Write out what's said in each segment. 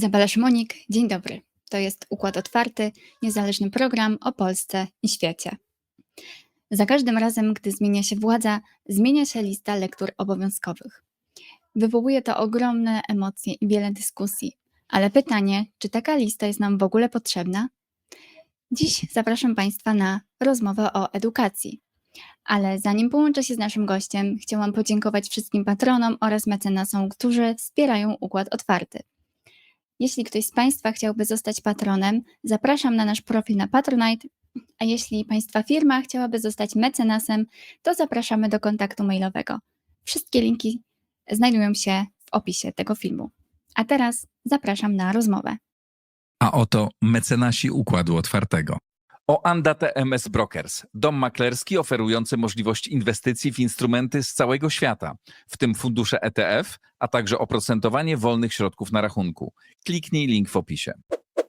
Izabela Szymonik, dzień dobry. To jest Układ Otwarty, niezależny program o Polsce i świecie. Za każdym razem, gdy zmienia się władza, zmienia się lista lektur obowiązkowych. Wywołuje to ogromne emocje i wiele dyskusji. Ale pytanie, czy taka lista jest nam w ogóle potrzebna? Dziś zapraszam Państwa na rozmowę o edukacji. Ale zanim połączę się z naszym gościem, chciałam podziękować wszystkim patronom oraz mecenasom, którzy wspierają Układ Otwarty. Jeśli ktoś z Państwa chciałby zostać patronem, zapraszam na nasz profil na Patronite, a jeśli Państwa firma chciałaby zostać mecenasem, to zapraszamy do kontaktu mailowego. Wszystkie linki znajdują się w opisie tego filmu. A teraz zapraszam na rozmowę. A oto mecenasi Układu Otwartego. Oanda TMS Brokers, dom maklerski oferujący możliwość inwestycji w instrumenty z całego świata, w tym fundusze ETF, a także oprocentowanie wolnych środków na rachunku. Kliknij link w opisie.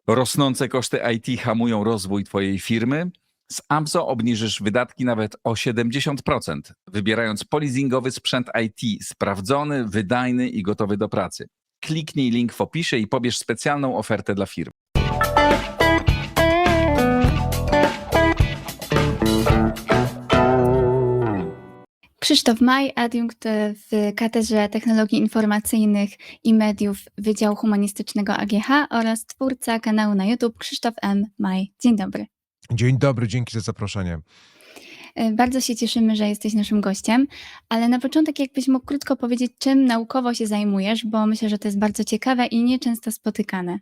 Rosnące koszty IT hamują rozwój Twojej firmy? Z Amzo obniżysz wydatki nawet o 70%, wybierając polizingowy sprzęt IT sprawdzony, wydajny i gotowy do pracy. Kliknij link w opisie i pobierz specjalną ofertę dla firm. Krzysztof Maj, adiunkt w Katedrze Technologii Informacyjnych i Mediów Wydziału Humanistycznego AGH oraz twórca kanału na YouTube Krzysztof M. Maj. Dzień dobry. Dzień dobry, dzięki za zaproszenie. Bardzo się cieszymy, że jesteś naszym gościem, ale na początek jakbyś mógł krótko powiedzieć, czym naukowo się zajmujesz, bo myślę, że to jest bardzo ciekawe i nieczęsto spotykane.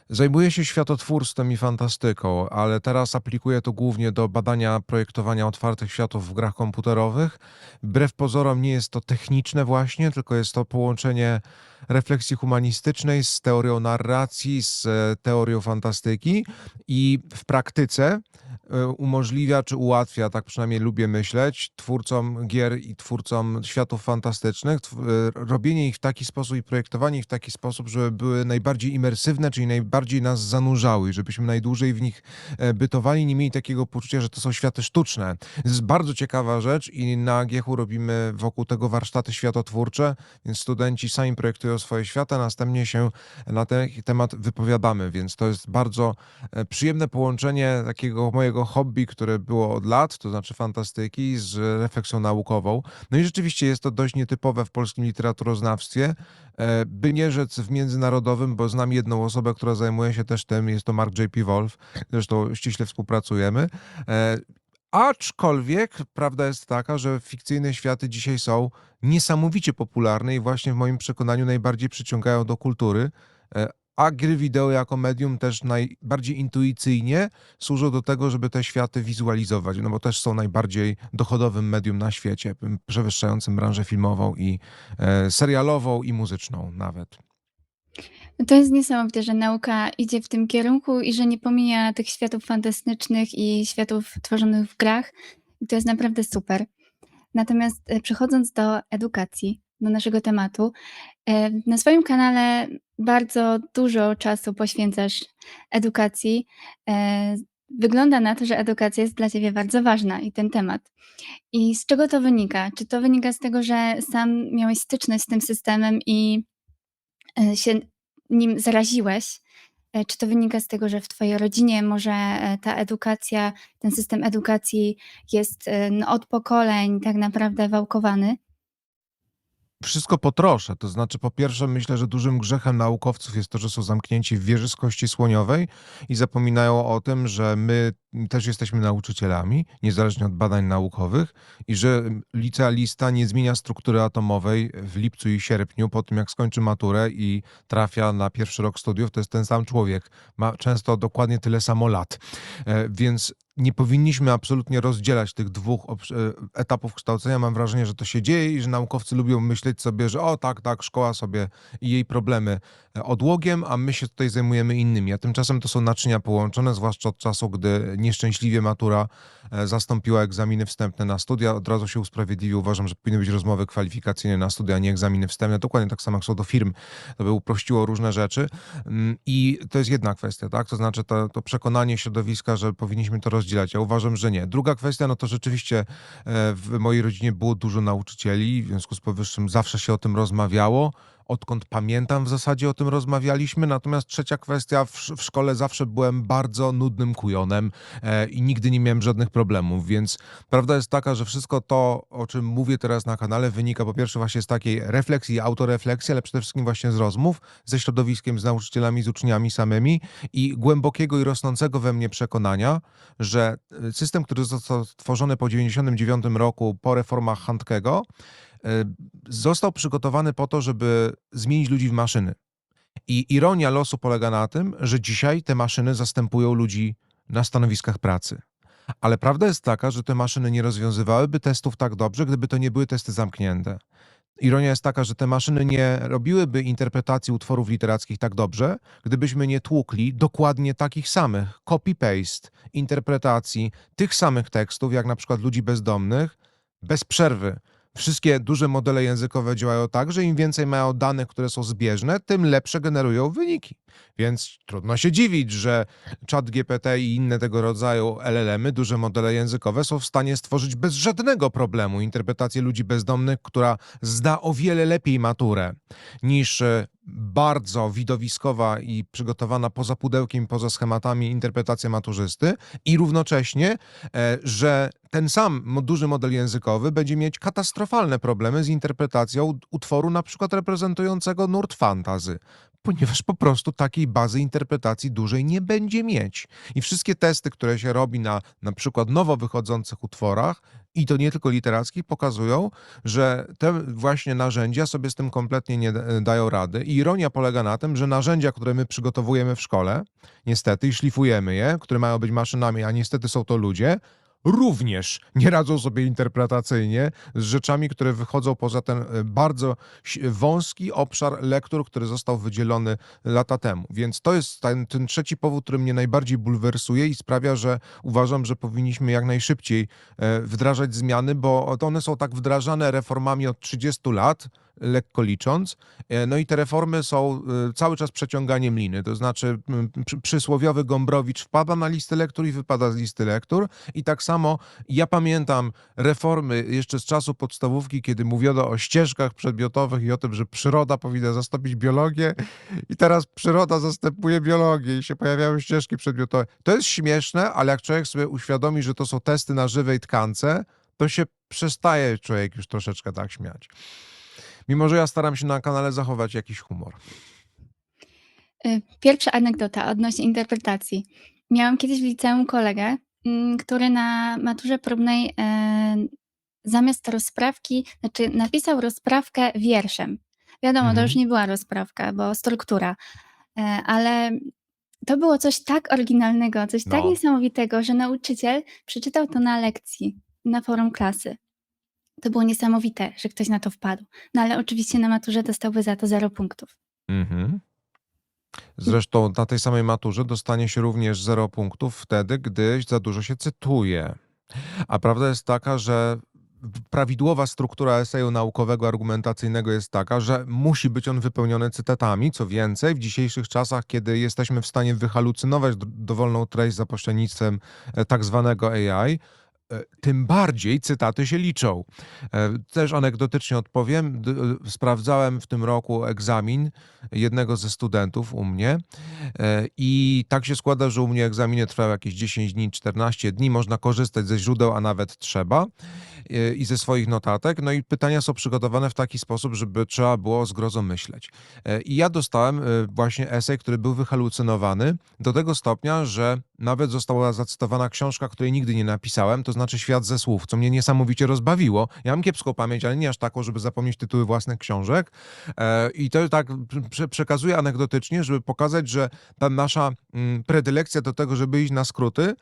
Zajmuję się światotwórstwem i fantastyką, ale teraz aplikuję to głównie do badania projektowania otwartych światów w grach komputerowych. Wbrew pozorom nie jest to techniczne właśnie, tylko jest to połączenie refleksji humanistycznej z teorią narracji, z teorią fantastyki i w praktyce umożliwia czy ułatwia, tak przynajmniej lubię myśleć, twórcom gier i twórcom światów fantastycznych robienie ich w taki sposób i projektowanie ich w taki sposób, żeby były najbardziej imersywne, czyli najbardziej nas zanurzały i żebyśmy najdłużej w nich bytowali, nie mieli takiego poczucia, że to są światy sztuczne. To jest bardzo ciekawa rzecz i na AGH-u robimy wokół tego warsztaty światotwórcze, więc studenci sami projektują swoje światy, a następnie się na ten temat wypowiadamy, więc to jest bardzo przyjemne połączenie takiego mojego hobby, które było od lat, to znaczy fantastyki, z refleksją naukową. No i rzeczywiście jest to dość nietypowe w polskim literaturoznawstwie, by nie rzec w międzynarodowym, bo znam jedną osobę, która zajmuje się też tym, jest to Mark J.P. Wolf, zresztą ściśle współpracujemy. Aczkolwiek prawda jest taka, że fikcyjne światy dzisiaj są niesamowicie popularne i właśnie w moim przekonaniu najbardziej przyciągają do kultury, a gry wideo jako medium też najbardziej intuicyjnie służą do tego, żeby te światy wizualizować, no bo też są najbardziej dochodowym medium na świecie, przewyższającym branżę filmową i serialową i muzyczną nawet. To jest niesamowite, że nauka idzie w tym kierunku i że nie pomija tych światów fantastycznych i światów tworzonych w grach. I to jest naprawdę super. Natomiast przechodząc do edukacji, do naszego tematu, na swoim kanale bardzo dużo czasu poświęcasz edukacji. Wygląda na to, że edukacja jest dla Ciebie bardzo ważna i ten temat. I z czego to wynika? Czy to wynika z tego, że sam miałeś styczność z tym systemem i się nim zaraziłeś? Czy to wynika z tego, że w Twojej rodzinie może ta edukacja, ten system edukacji jest od pokoleń tak naprawdę wałkowany? Wszystko po trosze, to znaczy po pierwsze myślę, że dużym grzechem naukowców jest to, że są zamknięci w wieży z kości słoniowej i zapominają o tym, że my też jesteśmy nauczycielami, niezależnie od badań naukowych i że licealista nie zmienia struktury atomowej w lipcu i sierpniu po tym, jak skończy maturę i trafia na pierwszy rok studiów, to jest ten sam człowiek, ma często dokładnie tyle samo lat, więc nie powinniśmy absolutnie rozdzielać tych dwóch etapów kształcenia. Mam wrażenie, że to się dzieje i że naukowcy lubią myśleć sobie, że o tak, szkoła sobie i jej problemy odłogiem, a my się tutaj zajmujemy innymi. A tymczasem to są naczynia połączone, zwłaszcza od czasu, gdy nieszczęśliwie matura zastąpiła egzaminy wstępne na studia. Od razu się usprawiedliwił. Uważam, że powinny być rozmowy kwalifikacyjne na studia, a nie egzaminy wstępne. Dokładnie tak samo jak są do firm. To by uprościło różne rzeczy. I to jest jedna kwestia, tak? To znaczy to przekonanie środowiska, że powinniśmy to rozdzielać. Ja uważam, że nie. Druga kwestia, no to rzeczywiście w mojej rodzinie było dużo nauczycieli, w związku z powyższym zawsze się o tym rozmawiało. odkąd pamiętam w zasadzie o tym rozmawialiśmy. Natomiast trzecia kwestia, w szkole zawsze byłem bardzo nudnym kujonem i nigdy nie miałem żadnych problemów, więc prawda jest taka, że wszystko to, o czym mówię teraz na kanale, wynika po pierwsze właśnie z takiej refleksji, autorefleksji, ale przede wszystkim właśnie z rozmów ze środowiskiem, z nauczycielami, z uczniami samymi i głębokiego i rosnącego we mnie przekonania, że system, który został stworzony po 1999 roku, po reformach Handkego, został przygotowany po to, żeby zmienić ludzi w maszyny. I ironia losu polega na tym, że dzisiaj te maszyny zastępują ludzi na stanowiskach pracy. Ale prawda jest taka, że te maszyny nie rozwiązywałyby testów tak dobrze, gdyby to nie były testy zamknięte. Ironia jest taka, że te maszyny nie robiłyby interpretacji utworów literackich tak dobrze, gdybyśmy nie tłukli dokładnie takich samych copy-paste interpretacji tych samych tekstów, jak na przykład ludzi bezdomnych, bez przerwy. Wszystkie duże modele językowe działają tak, że im więcej mają danych, które są zbieżne, tym lepsze generują wyniki. Więc trudno się dziwić, że ChatGPT i inne tego rodzaju LLM-y, duże modele językowe, są w stanie stworzyć bez żadnego problemu interpretację ludzi bezdomnych, która zda o wiele lepiej maturę niż bardzo widowiskowa i przygotowana poza pudełkiem, poza schematami interpretacja maturzysty i równocześnie, że ten sam duży model językowy będzie mieć katastrofalne problemy z interpretacją utworu na przykład reprezentującego nurt fantasy, ponieważ po prostu takiej bazy interpretacji dużej nie będzie mieć. I wszystkie testy, które się robi na przykład nowo wychodzących utworach, i to nie tylko literackich, pokazują, że te właśnie narzędzia sobie z tym kompletnie nie dają rady. I ironia polega na tym, że narzędzia, które my przygotowujemy w szkole, niestety, i szlifujemy je, które mają być maszynami, a niestety są to ludzie, również nie radzą sobie interpretacyjnie z rzeczami, które wychodzą poza ten bardzo wąski obszar lektur, który został wydzielony lata temu. Więc to jest ten trzeci powód, który mnie najbardziej bulwersuje i sprawia, że uważam, że powinniśmy jak najszybciej wdrażać zmiany, bo one są tak wdrażane reformami od 30 lat, lekko licząc. No i te reformy są cały czas przeciąganiem liny. To znaczy przysłowiowy Gombrowicz wpada na listę lektur i wypada z listy lektur. I tak samo ja pamiętam reformy jeszcze z czasu podstawówki, kiedy mówiono o ścieżkach przedmiotowych i o tym, że przyroda powinna zastąpić biologię. I teraz przyroda zastępuje biologię i się pojawiają ścieżki przedmiotowe. To jest śmieszne, ale jak człowiek sobie uświadomi, że to są testy na żywej tkance, to się przestaje człowiek już troszeczkę tak śmiać. Mimo że ja staram się na kanale zachować jakiś humor. Pierwsza anegdota odnośnie interpretacji. Miałam kiedyś w liceum kolegę, który na maturze próbnej zamiast rozprawki, znaczy napisał rozprawkę wierszem. Wiadomo, to już nie była rozprawka, bo struktura, ale to było coś tak oryginalnego, coś tak No. niesamowitego, że nauczyciel przeczytał to na lekcji, na forum klasy. To było niesamowite, że ktoś na to wpadł. No ale oczywiście na maturze dostałby za to 0 punktów. Mhm. Zresztą na tej samej maturze dostanie się również 0 punktów wtedy, gdy za dużo się cytuje. A prawda jest taka, że prawidłowa struktura eseju naukowego, argumentacyjnego jest taka, że musi być on wypełniony cytatami. Co więcej, w dzisiejszych czasach, kiedy jesteśmy w stanie wyhalucynować dowolną treść za pośrednictwem tak zwanego AI, tym bardziej cytaty się liczą. Też anegdotycznie odpowiem. Sprawdzałem w tym roku egzamin jednego ze studentów u mnie i tak się składa, że u mnie egzaminy trwały jakieś 10 dni, 14 dni. Można korzystać ze źródeł, a nawet trzeba i ze swoich notatek. No i pytania są przygotowane w taki sposób, żeby trzeba było zgrozo myśleć. I ja dostałem właśnie esej, który był wyhalucynowany do tego stopnia, że nawet została zacytowana książka, której nigdy nie napisałem, to znaczy Świat ze słów, co mnie niesamowicie rozbawiło. Ja mam kiepską pamięć, ale nie aż taką, żeby zapomnieć tytuły własnych książek. I to tak przekazuję anegdotycznie, żeby pokazać, że ta nasza predylekcja do tego, żeby iść na skróty,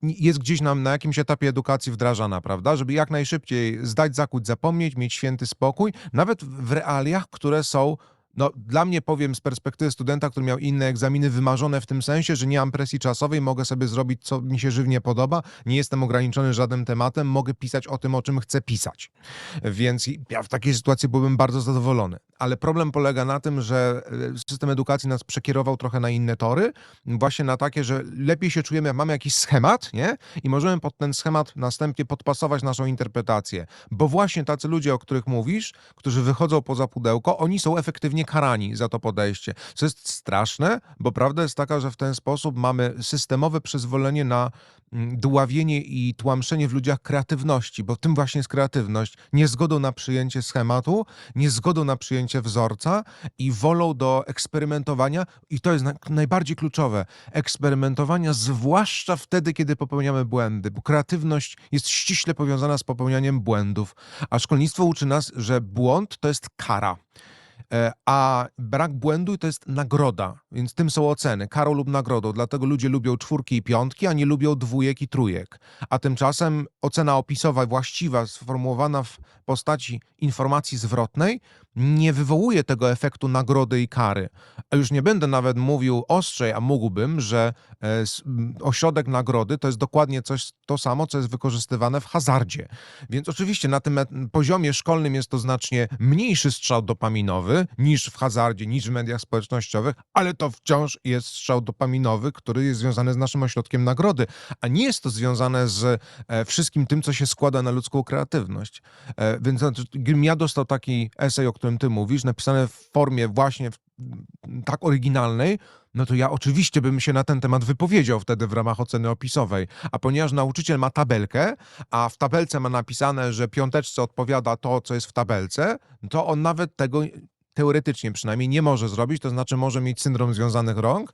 jest gdzieś nam na jakimś etapie edukacji wdrażana, prawda? Żeby jak najszybciej zdać, zakuć, zapomnieć, mieć święty spokój, nawet w realiach, które są, no dla mnie, powiem z perspektywy studenta, który miał inne egzaminy, wymarzone w tym sensie, że nie mam presji czasowej, mogę sobie zrobić, co mi się żywnie podoba, nie jestem ograniczony żadnym tematem, mogę pisać o tym, o czym chcę pisać. Więc ja w takiej sytuacji byłbym bardzo zadowolony. Ale problem polega na tym, że system edukacji nas przekierował trochę na inne tory, właśnie na takie, że lepiej się czujemy, jak mamy jakiś schemat, nie? I możemy pod ten schemat następnie podpasować naszą interpretację. Bo właśnie tacy ludzie, o których mówisz, którzy wychodzą poza pudełko, oni są efektywnie totalnie karani za to podejście. Co jest straszne, bo prawda jest taka, że w ten sposób mamy systemowe przyzwolenie na dławienie i tłamszenie w ludziach kreatywności, bo tym właśnie jest kreatywność. Niezgodą na przyjęcie schematu, niezgodą na przyjęcie wzorca i wolą do eksperymentowania, i to jest najbardziej kluczowe, eksperymentowania, zwłaszcza wtedy, kiedy popełniamy błędy, bo kreatywność jest ściśle powiązana z popełnianiem błędów, a szkolnictwo uczy nas, że błąd to jest kara. A brak błędu to jest nagroda, więc tym są oceny, karą lub nagrodą. Dlatego ludzie lubią 4 i 5, a nie lubią 2 i 3. A tymczasem ocena opisowa, właściwa, sformułowana w postaci informacji zwrotnej, nie wywołuje tego efektu nagrody i kary. A już nie będę nawet mówił ostrzej, a mógłbym, że ośrodek nagrody to jest dokładnie to samo, co jest wykorzystywane w hazardzie. Więc oczywiście na tym poziomie szkolnym jest to znacznie mniejszy strzał dopaminowy niż w hazardzie, niż w mediach społecznościowych, ale to wciąż jest strzał dopaminowy, który jest związany z naszym ośrodkiem nagrody, a nie jest to związane z wszystkim tym, co się składa na ludzką kreatywność. Więc gdybym ja dostał taki esej, o którym ty mówisz, napisany w formie właśnie tak oryginalnej, no to ja oczywiście bym się na ten temat wypowiedział wtedy w ramach oceny opisowej. A ponieważ nauczyciel ma tabelkę, a w tabelce ma napisane, że 5 odpowiada to, co jest w tabelce, to on nawet tego teoretycznie przynajmniej nie może zrobić, to znaczy może mieć syndrom związanych rąk,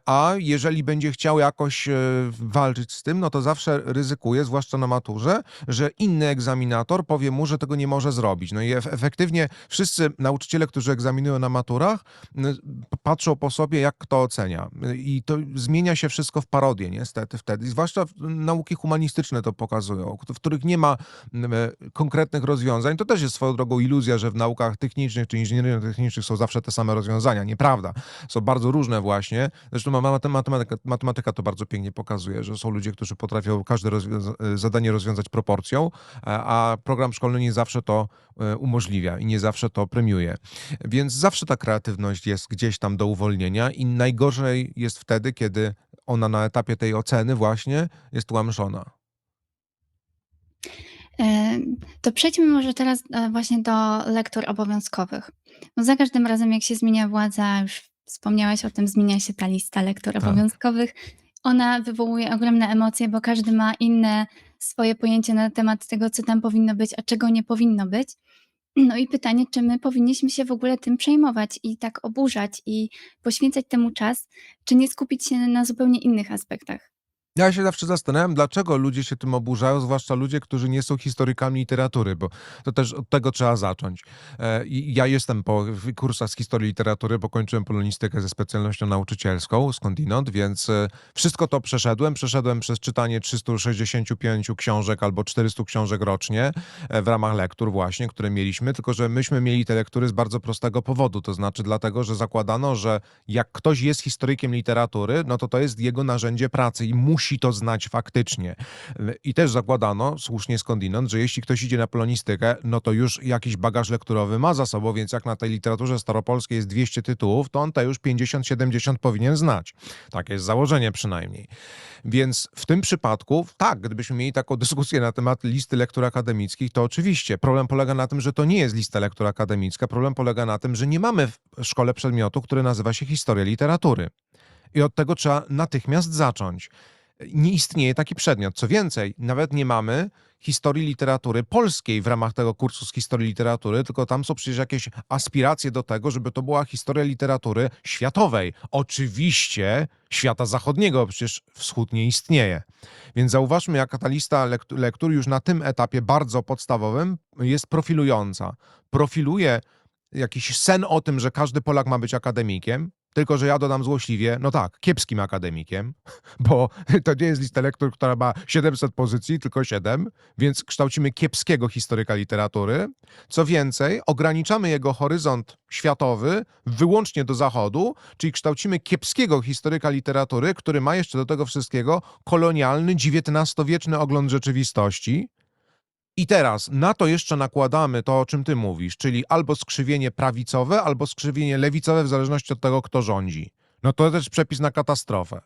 a jeżeli będzie chciał jakoś walczyć z tym, no to zawsze ryzykuje, zwłaszcza na maturze, że inny egzaminator powie mu, że tego nie może zrobić. No i efektywnie wszyscy nauczyciele, którzy egzaminują na maturach, patrzą po sobie, jak kto ocenia. I to zmienia się wszystko w parodię niestety wtedy. I zwłaszcza nauki humanistyczne to pokazują, w których nie ma konkretnych rozwiązań. To też jest swoją drogą iluzja, że w naukach technicznych czy inżynierii technicznych są zawsze te same rozwiązania. Nieprawda. Są bardzo różne właśnie. Zresztą matematyka to bardzo pięknie pokazuje, że są ludzie, którzy potrafią każde zadanie rozwiązać proporcją, a program szkolny nie zawsze to umożliwia i nie zawsze to premiuje. Więc zawsze ta kreatywność jest gdzieś tam do uwolnienia i najgorzej jest wtedy, kiedy ona na etapie tej oceny właśnie jest tłamszona. To przejdźmy może teraz właśnie do lektur obowiązkowych. No za każdym razem, jak się zmienia władza, już wspomniałaś o tym, zmienia się ta lista lektur obowiązkowych. Ona wywołuje ogromne emocje, bo każdy ma inne swoje pojęcie na temat tego, co tam powinno być, a czego nie powinno być. No i pytanie, czy my powinniśmy się w ogóle tym przejmować i tak oburzać i poświęcać temu czas, czy nie skupić się na zupełnie innych aspektach? Ja się zawsze zastanawiam, dlaczego ludzie się tym oburzają, zwłaszcza ludzie, którzy nie są historykami literatury, bo to też od tego trzeba zacząć. Ja jestem po kursach z historii literatury, bo kończyłem polonistykę ze specjalnością nauczycielską skądinąd, więc wszystko to przeszedłem. Przeszedłem przez czytanie 365 książek albo 400 książek rocznie w ramach lektur właśnie, które mieliśmy, tylko że myśmy mieli te lektury z bardzo prostego powodu, to znaczy dlatego, że zakładano, że jak ktoś jest historykiem literatury, no to jest jego narzędzie pracy i musi to znać faktycznie. I też zakładano, słusznie skądinąd, że jeśli ktoś idzie na polonistykę, no to już jakiś bagaż lekturowy ma za sobą, więc jak na tej literaturze staropolskiej jest 200 tytułów, to on te już 50-70 powinien znać. Takie jest założenie przynajmniej. Więc w tym przypadku, tak, gdybyśmy mieli taką dyskusję na temat listy lektur akademickich, to oczywiście problem polega na tym, że to nie jest lista lektur akademicka. Problem polega na tym, że nie mamy w szkole przedmiotu, który nazywa się historia literatury. I od tego trzeba natychmiast zacząć. Nie istnieje taki przedmiot. Co więcej, nawet nie mamy historii literatury polskiej w ramach tego kursu z historii literatury, tylko tam są przecież jakieś aspiracje do tego, żeby to była historia literatury światowej. Oczywiście świata zachodniego, przecież wschód nie istnieje. Więc zauważmy, jak ta lista lektur już na tym etapie bardzo podstawowym jest profilująca. Profiluje jakiś sen o tym, że każdy Polak ma być akademikiem, tylko że ja dodam złośliwie, no tak, kiepskim akademikiem, bo to nie jest lista lektur, która ma 700 pozycji, tylko 7, więc kształcimy kiepskiego historyka literatury. Co więcej, ograniczamy jego horyzont światowy wyłącznie do Zachodu, czyli kształcimy kiepskiego historyka literatury, który ma jeszcze do tego wszystkiego kolonialny, XIX-wieczny ogląd rzeczywistości. I teraz na to jeszcze nakładamy to, o czym ty mówisz, czyli albo skrzywienie prawicowe, albo skrzywienie lewicowe, w zależności od tego, kto rządzi. No to też przepis na katastrofę.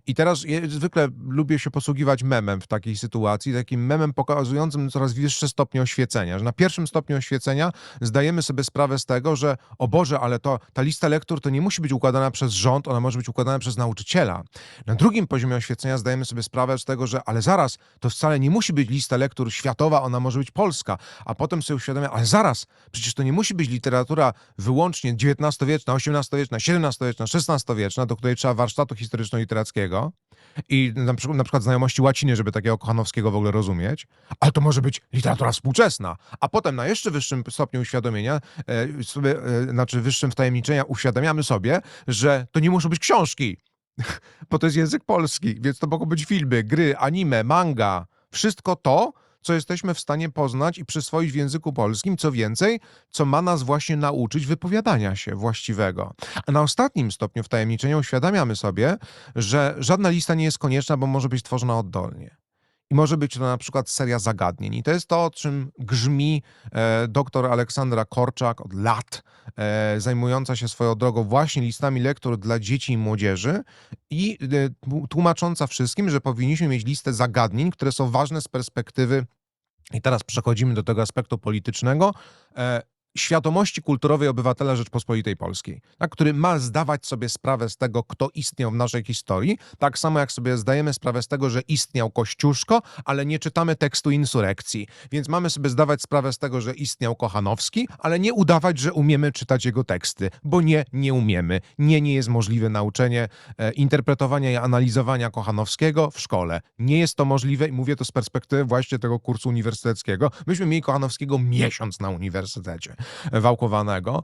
I teraz zwykle lubię się posługiwać memem w takiej sytuacji, takim memem pokazującym coraz wyższe stopnie oświecenia, że na pierwszym stopniu oświecenia zdajemy sobie sprawę z tego, że o Boże, ale ta lista lektur to nie musi być układana przez rząd, ona może być układana przez nauczyciela. Na drugim poziomie oświecenia zdajemy sobie sprawę z tego, że ale zaraz, to wcale nie musi być lista lektur światowa, ona może być polska, a potem sobie uświadamiam, ale zaraz, przecież to nie musi być literatura wyłącznie XIX-wieczna, XVIII-wieczna, XVII-wieczna, XVI-wieczna, do której trzeba warsztatu historyczno-literackiego i na przykład znajomości łaciny, żeby takiego Kochanowskiego w ogóle rozumieć, ale to może być literatura współczesna. A potem na jeszcze wyższym stopniu uświadomienia, znaczy wyższym wtajemniczenia uświadamiamy sobie, że to nie muszą być książki, bo to jest język polski, więc to mogą być filmy, gry, anime, manga, wszystko to, co jesteśmy w stanie poznać i przyswoić w języku polskim, co więcej, co ma nas właśnie nauczyć wypowiadania się właściwego. A na ostatnim stopniu wtajemniczenia uświadamiamy sobie, że żadna lista nie jest konieczna, bo może być tworzona oddolnie. I może być to na przykład seria zagadnień. I to jest to, o czym grzmi dr Aleksandra Korczak od lat, zajmująca się swoją drogą właśnie listami lektur dla dzieci i młodzieży i tłumacząca wszystkim, że powinniśmy mieć listę zagadnień, które są ważne z perspektywy, i teraz przechodzimy do tego aspektu politycznego, świadomości kulturowej obywatela Rzeczpospolitej Polskiej, tak, który ma zdawać sobie sprawę z tego, kto istniał w naszej historii, tak samo jak sobie zdajemy sprawę z tego, że istniał Kościuszko, ale nie czytamy tekstu insurekcji. Więc mamy sobie zdawać sprawę z tego, że istniał Kochanowski, ale nie udawać, że umiemy czytać jego teksty, bo nie umiemy. Nie jest możliwe nauczenie interpretowania i analizowania Kochanowskiego w szkole. Nie jest to możliwe i mówię to z perspektywy właśnie tego kursu uniwersyteckiego. Myśmy mieli Kochanowskiego miesiąc na uniwersytecie wałkowanego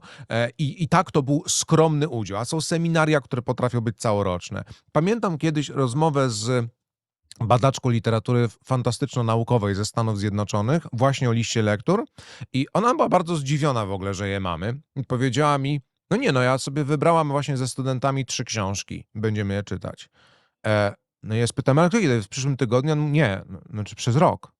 i tak to był skromny udział, a są seminaria, które potrafią być całoroczne. Pamiętam kiedyś rozmowę z badaczką literatury fantastyczno-naukowej ze Stanów Zjednoczonych, właśnie o liście lektur i ona była bardzo zdziwiona w ogóle, że je mamy. I powiedziała mi, ja sobie wybrałam właśnie ze studentami 3 książki, będziemy je czytać. No i ja spytam, ale kiedy? W przyszłym tygodniu? Nie, znaczy przez rok.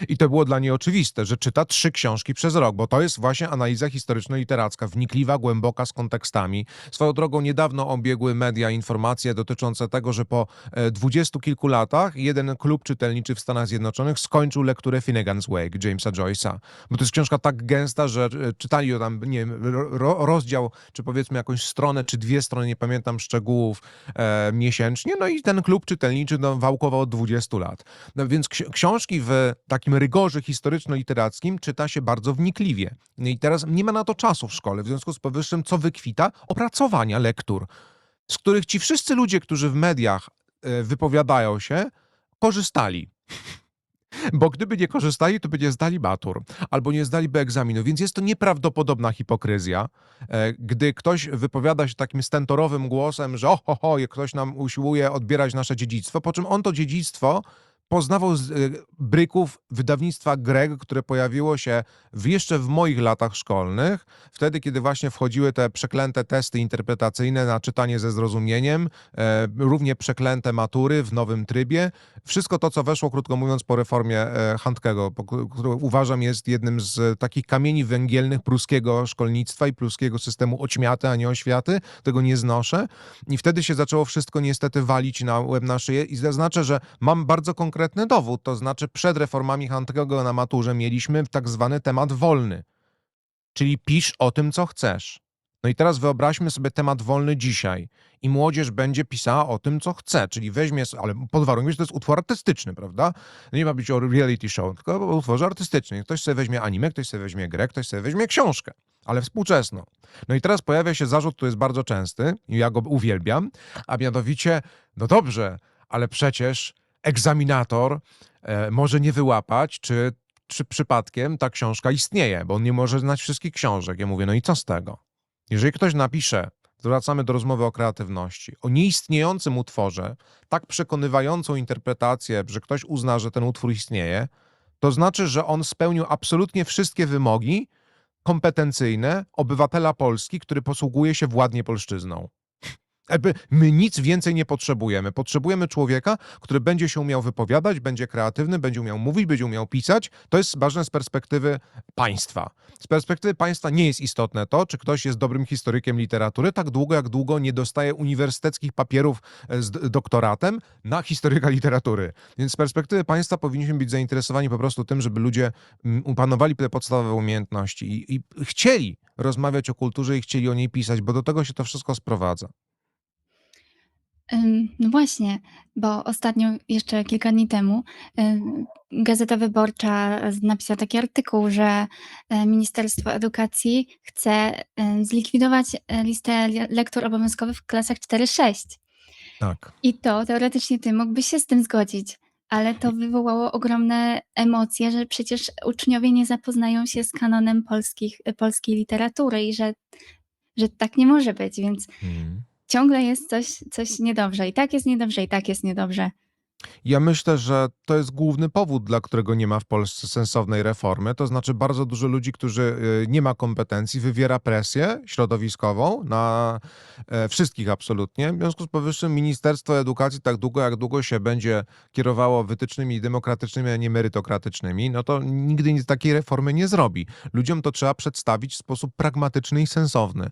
I to było dla niej oczywiste, że czyta 3 książki przez rok, bo to jest właśnie analiza historyczno-literacka, wnikliwa, głęboka, z kontekstami. Swoją drogą niedawno obiegły media informacje dotyczące tego, że po 20 kilku latach jeden klub czytelniczy w Stanach Zjednoczonych skończył lekturę Finnegan's Wake Jamesa Joyce'a. Bo to jest książka tak gęsta, że czytali ją tam, nie wiem, rozdział, czy powiedzmy jakąś stronę, czy 2 strony, nie pamiętam szczegółów, miesięcznie. No i ten klub czytelniczy wałkował od 20 lat. No więc książki w takim rygorze historyczno-literackim czyta się bardzo wnikliwie. I teraz nie ma na to czasu w szkole. W związku z powyższym, co wykwita? Opracowania lektur, z których ci wszyscy ludzie, którzy w mediach wypowiadają się, korzystali. Bo gdyby nie korzystali, to by nie zdali matur, albo nie zdaliby egzaminu, więc jest to nieprawdopodobna hipokryzja, gdy ktoś wypowiada się takim stentorowym głosem, że ktoś nam usiłuje odbierać nasze dziedzictwo, po czym on to dziedzictwo poznawał z bryków wydawnictwa Greg, które pojawiło się jeszcze w moich latach szkolnych, wtedy, kiedy właśnie wchodziły te przeklęte testy interpretacyjne na czytanie ze zrozumieniem, równie przeklęte matury w nowym trybie. Wszystko to, co weszło, krótko mówiąc, po reformie Handkego, który uważam jest jednym z takich kamieni węgielnych pruskiego szkolnictwa i pruskiego systemu oćmiaty, a nie oświaty. Tego nie znoszę. I wtedy się zaczęło wszystko niestety walić na łeb na szyję i zaznaczę, że mam bardzo konkretny dowód, to znaczy przed reformami Handkego na maturze mieliśmy tak zwany temat wolny, czyli pisz o tym, co chcesz. No i teraz wyobraźmy sobie temat wolny dzisiaj i młodzież będzie pisała o tym, co chce, czyli weźmie, ale pod warunkiem, że to jest utwór artystyczny, prawda? Nie ma być o reality show, tylko o utworze artystycznym. Ktoś sobie weźmie anime, ktoś sobie weźmie grę, ktoś sobie weźmie książkę, ale współczesną. No i teraz pojawia się zarzut, który jest bardzo częsty i ja go uwielbiam, a mianowicie, no dobrze, ale przecież egzaminator może nie wyłapać, czy przypadkiem ta książka istnieje, bo on nie może znać wszystkich książek. Ja mówię, no i co z tego? Jeżeli ktoś napisze, wracamy do rozmowy o kreatywności, o nieistniejącym utworze, tak przekonywającą interpretację, że ktoś uzna, że ten utwór istnieje, to znaczy, że on spełnił absolutnie wszystkie wymogi kompetencyjne obywatela Polski, który posługuje się władnie polszczyzną. Jakby my nic więcej nie potrzebujemy. Potrzebujemy człowieka, który będzie się umiał wypowiadać, będzie kreatywny, będzie umiał mówić, będzie umiał pisać. To jest ważne z perspektywy państwa. Z perspektywy państwa nie jest istotne to, czy ktoś jest dobrym historykiem literatury, tak długo jak długo nie dostaje uniwersyteckich papierów z doktoratem na historyka literatury. Więc z perspektywy państwa powinniśmy być zainteresowani po prostu tym, żeby ludzie opanowali te podstawowe umiejętności i chcieli rozmawiać o kulturze i chcieli o niej pisać, bo do tego się to wszystko sprowadza. No właśnie, bo ostatnio, jeszcze kilka dni temu, Gazeta Wyborcza napisała taki artykuł, że Ministerstwo Edukacji chce zlikwidować listę lektur obowiązkowych w klasach 4-6. Tak. I to teoretycznie ty mógłbyś się z tym zgodzić, ale to wywołało ogromne emocje, że przecież uczniowie nie zapoznają się z kanonem polskiej literatury i że tak nie może być, więc ciągle jest coś niedobrze. I tak jest niedobrze, i tak jest niedobrze. Ja myślę, że to jest główny powód, dla którego nie ma w Polsce sensownej reformy. To znaczy bardzo dużo ludzi, którzy nie ma kompetencji, wywiera presję środowiskową na wszystkich absolutnie. W związku z powyższym Ministerstwo Edukacji tak długo, jak długo się będzie kierowało wytycznymi demokratycznymi, a nie merytokratycznymi, no to nigdy nic takiej reformy nie zrobi. Ludziom to trzeba przedstawić w sposób pragmatyczny i sensowny,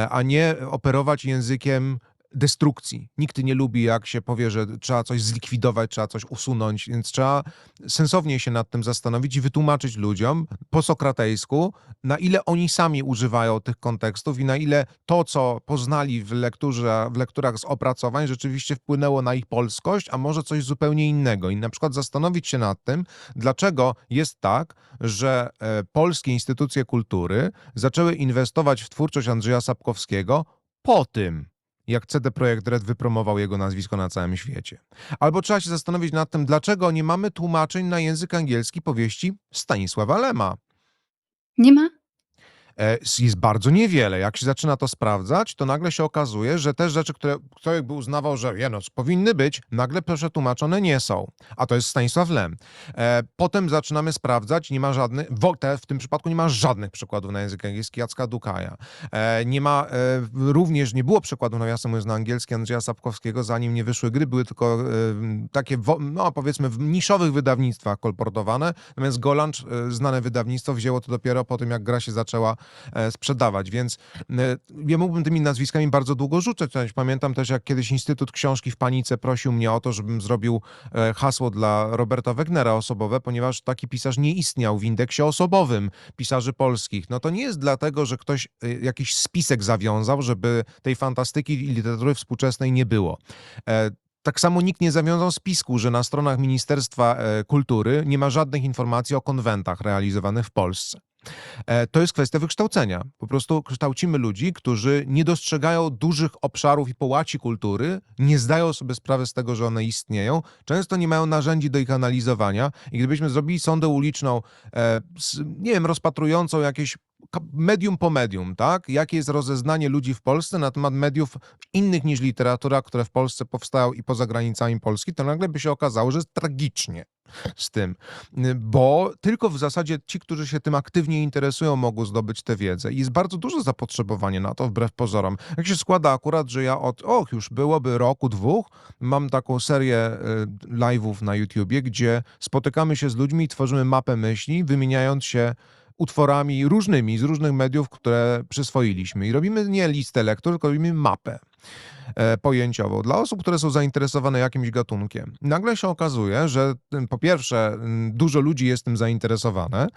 a nie operować językiem destrukcji. Nikt nie lubi, jak się powie, że trzeba coś zlikwidować, trzeba coś usunąć, więc trzeba sensownie się nad tym zastanowić i wytłumaczyć ludziom po sokratejsku, na ile oni sami używają tych kontekstów i na ile to, co poznali w lekturach z opracowań, rzeczywiście wpłynęło na ich polskość, a może coś zupełnie innego. I na przykład zastanowić się nad tym, dlaczego jest tak, że polskie instytucje kultury zaczęły inwestować w twórczość Andrzeja Sapkowskiego po tym, jak CD Projekt Red wypromował jego nazwisko na całym świecie. Albo trzeba się zastanowić nad tym, dlaczego nie mamy tłumaczeń na język angielski powieści Stanisława Lema. Nie ma? Jest bardzo niewiele. Jak się zaczyna to sprawdzać, to nagle się okazuje, że te rzeczy, które ktoś by uznawał, że powinny być, nagle przetłumaczone nie są. A to jest Stanisław Lem. Potem zaczynamy sprawdzać, nie ma żadnych, w tym przypadku nie ma żadnych przykładów na język angielski Jacka Dukaja. Nie ma, również nie było przykładów, nawiasem mówiąc, na angielski Andrzeja Sapkowskiego, zanim nie wyszły gry, były tylko takie, powiedzmy, w niszowych wydawnictwach kolportowane, natomiast Gollancz, znane wydawnictwo, wzięło to dopiero po tym, jak gra się zaczęła sprzedawać, więc ja mógłbym tymi nazwiskami bardzo długo rzucać. Pamiętam też, jak kiedyś Instytut Książki w Panice prosił mnie o to, żebym zrobił hasło dla Roberta Wegnera osobowe, ponieważ taki pisarz nie istniał w indeksie osobowym pisarzy polskich. No to nie jest dlatego, że ktoś jakiś spisek zawiązał, żeby tej fantastyki i literatury współczesnej nie było. Tak samo nikt nie zawiązał spisku, że na stronach Ministerstwa Kultury nie ma żadnych informacji o konwentach realizowanych w Polsce. To jest kwestia wykształcenia. Po prostu kształcimy ludzi, którzy nie dostrzegają dużych obszarów i połaci kultury, nie zdają sobie sprawy z tego, że one istnieją, często nie mają narzędzi do ich analizowania i gdybyśmy zrobili sondę uliczną, nie wiem, rozpatrującą jakieś medium po medium, tak? Jakie jest rozeznanie ludzi w Polsce na temat mediów innych niż literatura, które w Polsce powstają i poza granicami Polski, to nagle by się okazało, że jest tragicznie z tym, bo tylko w zasadzie ci, którzy się tym aktywnie interesują, mogą zdobyć tę wiedzę. I jest bardzo duże zapotrzebowanie na to, wbrew pozorom. Jak się składa akurat, że ja już byłoby roku, dwóch, mam taką serię live'ów na YouTubie, gdzie spotykamy się z ludźmi i tworzymy mapę myśli, wymieniając się utworami różnymi, z różnych mediów, które przyswoiliśmy. I robimy nie listę lektur, tylko robimy mapę pojęciową dla osób, które są zainteresowane jakimś gatunkiem. Nagle się okazuje, że po pierwsze dużo ludzi jest tym zainteresowane.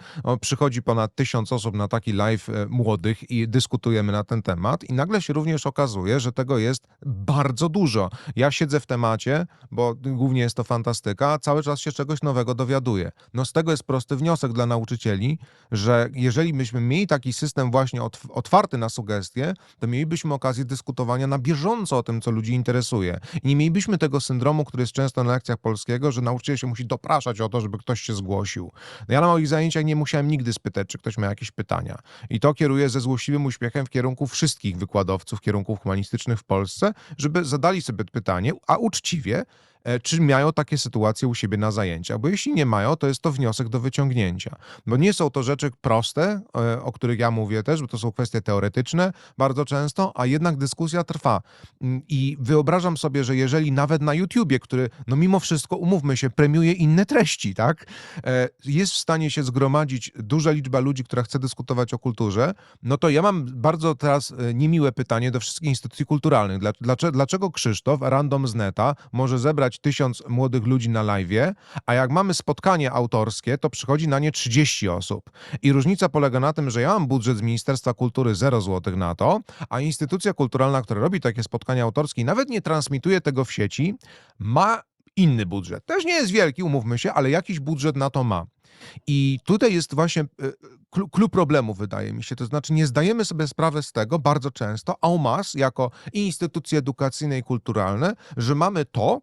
Przychodzi ponad 1000 osób na taki live młodych i dyskutujemy na ten temat i nagle się również okazuje, że tego jest bardzo dużo. Ja siedzę w temacie, bo głównie jest to fantastyka, cały czas się czegoś nowego dowiaduję. No z tego jest prosty wniosek dla nauczycieli, że jeżeli byśmy mieli taki system właśnie otwarty na sugestie, to mielibyśmy okazję dyskutowania na bieżąco o tym, co ludzi interesuje. I nie mielibyśmy tego syndromu, który jest często na lekcjach polskiego, że nauczyciel się musi dopraszać o to, żeby ktoś się zgłosił. No ja na moich zajęciach nie musiałem nigdy spytać, czy ktoś ma jakieś pytania. I to kieruję ze złośliwym uśmiechem w kierunku wszystkich wykładowców kierunków humanistycznych w Polsce, żeby zadali sobie pytanie, a uczciwie, czy mają takie sytuacje u siebie na zajęciach. Bo jeśli nie mają, to jest to wniosek do wyciągnięcia. Bo nie są to rzeczy proste, o których ja mówię też, bo to są kwestie teoretyczne bardzo często, a jednak dyskusja trwa. I wyobrażam sobie, że jeżeli nawet na YouTubie, który no mimo wszystko, umówmy się, premiuje inne treści, tak, jest w stanie się zgromadzić duża liczba ludzi, która chce dyskutować o kulturze, no to ja mam bardzo teraz niemiłe pytanie do wszystkich instytucji kulturalnych. Dlaczego Krzysztof, random z neta, może zebrać 1000 młodych ludzi na live'ie, a jak mamy spotkanie autorskie, to przychodzi na nie 30 osób. I różnica polega na tym, że ja mam budżet z Ministerstwa Kultury 0 zł na to, a instytucja kulturalna, która robi takie spotkania autorskie i nawet nie transmituje tego w sieci, ma inny budżet. Też nie jest wielki, umówmy się, ale jakiś budżet na to ma. I tutaj jest właśnie clou problemu, wydaje mi się. To znaczy nie zdajemy sobie sprawy z tego bardzo często, en masse, jako instytucje edukacyjne i kulturalne, że mamy to,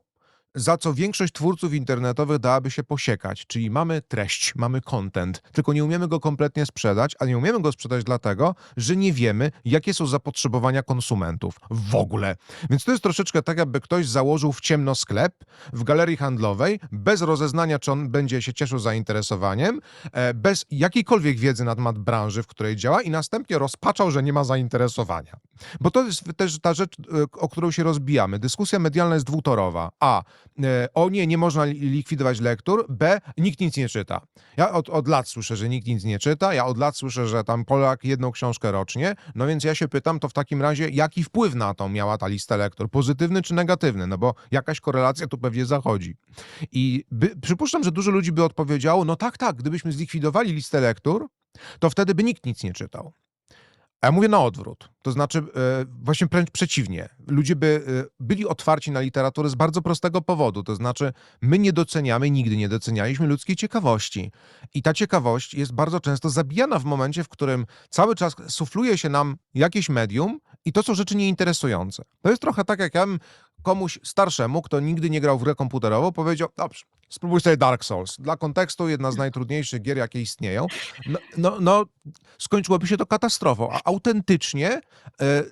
za co większość twórców internetowych dałaby się posiekać, czyli mamy treść, mamy content, tylko nie umiemy go kompletnie sprzedać, a nie umiemy go sprzedać dlatego, że nie wiemy, jakie są zapotrzebowania konsumentów w ogóle. Więc to jest troszeczkę tak, jakby ktoś założył w ciemno sklep w galerii handlowej, bez rozeznania, czy on będzie się cieszył zainteresowaniem, bez jakiejkolwiek wiedzy na temat branży, w której działa i następnie rozpaczał, że nie ma zainteresowania. Bo to jest też ta rzecz, o którą się rozbijamy. Dyskusja medialna jest dwutorowa. A, o nie można likwidować lektur. B, nikt nic nie czyta. Ja od lat słyszę, że nikt nic nie czyta. Ja od lat słyszę, że tam Polak jedną książkę rocznie. No więc ja się pytam, to w takim razie jaki wpływ na to miała ta lista lektur? Pozytywny czy negatywny? No bo jakaś korelacja tu pewnie zachodzi. I przypuszczam, że dużo ludzi by odpowiedziało, no tak, gdybyśmy zlikwidowali listę lektur, to wtedy by nikt nic nie czytał. A ja mówię na odwrót. To znaczy właśnie wręcz przeciwnie. Ludzie by byli otwarci na literaturę z bardzo prostego powodu. To znaczy my nie doceniamy, nigdy nie docenialiśmy ludzkiej ciekawości. I ta ciekawość jest bardzo często zabijana w momencie, w którym cały czas sufluje się nam jakieś medium i to są rzeczy nieinteresujące. To jest trochę tak, jak ja bym komuś starszemu, kto nigdy nie grał w grę komputerową, powiedział, dobrze, spróbuj sobie Dark Souls. Dla kontekstu jedna z najtrudniejszych gier, jakie istnieją. No, skończyłoby się to katastrofą, a autentycznie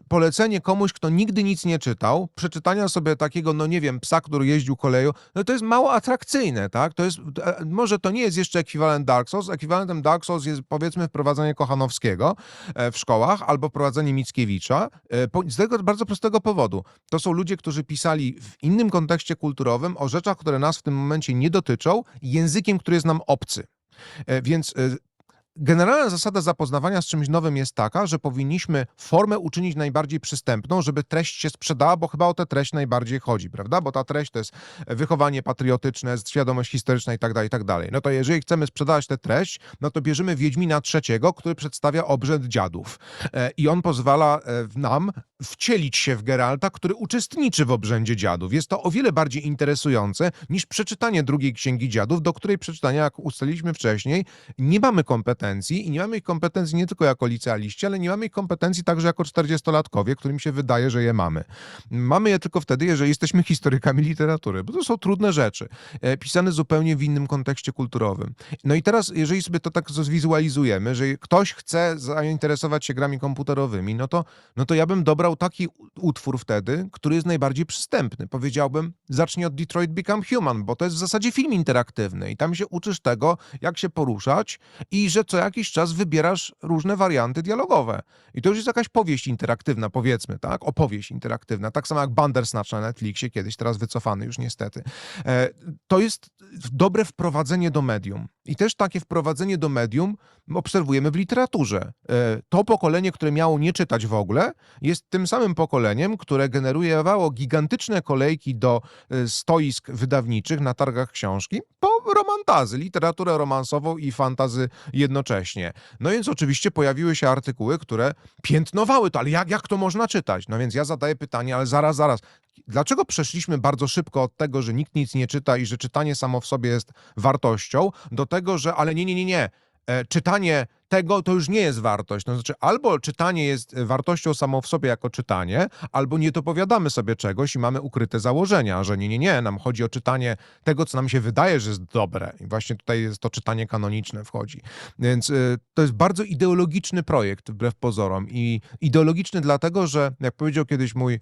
polecenie komuś, kto nigdy nic nie czytał, przeczytania sobie takiego, no nie wiem, psa, który jeździł koleją, no to jest mało atrakcyjne, tak? To jest, może to nie jest jeszcze ekwiwalent Dark Souls, ekwiwalentem Dark Souls jest powiedzmy wprowadzenie Kochanowskiego w szkołach albo wprowadzenie Mickiewicza z tego bardzo prostego powodu. To są ludzie, którzy pisali w innym kontekście kulturowym o rzeczach, które nas w tym momencie nie dotyczą, językiem, który jest nam obcy. Więc generalna zasada zapoznawania z czymś nowym jest taka, że powinniśmy formę uczynić najbardziej przystępną, żeby treść się sprzedała, bo chyba o tę treść najbardziej chodzi, prawda? Bo ta treść to jest wychowanie patriotyczne, świadomość historyczna i tak dalej, i tak dalej. No to jeżeli chcemy sprzedawać tę treść, no to bierzemy Wiedźmina III, który przedstawia obrzęd dziadów. I on pozwala nam wcielić się w Geralta, który uczestniczy w obrzędzie dziadów. Jest to o wiele bardziej interesujące niż przeczytanie drugiej Księgi Dziadów, do której przeczytania, jak ustaliliśmy wcześniej, nie mamy kompetencji i nie mamy ich kompetencji nie tylko jako licealiści, ale nie mamy ich kompetencji także jako 40-latkowie, którym się wydaje, że je mamy. Mamy je tylko wtedy, jeżeli jesteśmy historykami literatury, bo to są trudne rzeczy, pisane zupełnie w innym kontekście kulturowym. No i teraz, jeżeli sobie to tak zwizualizujemy, że ktoś chce zainteresować się grami komputerowymi, no to ja bym dobrał taki utwór wtedy, który jest najbardziej przystępny. Powiedziałbym, zacznij od Detroit Become Human, bo to jest w zasadzie film interaktywny i tam się uczysz tego, jak się poruszać i że co jakiś czas wybierasz różne warianty dialogowe. I to już jest jakaś powieść interaktywna, powiedzmy, tak? Opowieść interaktywna. Tak samo jak Bandersnatch na Netflixie kiedyś, teraz wycofany już niestety. To jest dobre wprowadzenie do medium. I też takie wprowadzenie do medium obserwujemy w literaturze. To pokolenie, które miało nie czytać w ogóle, jest tym samym pokoleniem, które generowało gigantyczne kolejki do stoisk wydawniczych na targach książki po romantazy, literaturę romansową i fantazy jednocześnie. No więc oczywiście pojawiły się artykuły, które piętnowały to, ale jak to można czytać? No więc ja zadaję pytanie, ale zaraz. Dlaczego przeszliśmy bardzo szybko od tego, że nikt nic nie czyta i że czytanie samo w sobie jest wartością, do tego, że ale nie. Czytanie tego to już nie jest wartość. To znaczy, albo czytanie jest wartością samą w sobie jako czytanie, albo nie dopowiadamy sobie czegoś i mamy ukryte założenia, że nie, nam chodzi o czytanie tego, co nam się wydaje, że jest dobre. I właśnie tutaj jest to czytanie kanoniczne wchodzi. Więc to jest bardzo ideologiczny projekt, wbrew pozorom. I ideologiczny dlatego, że jak powiedział kiedyś mój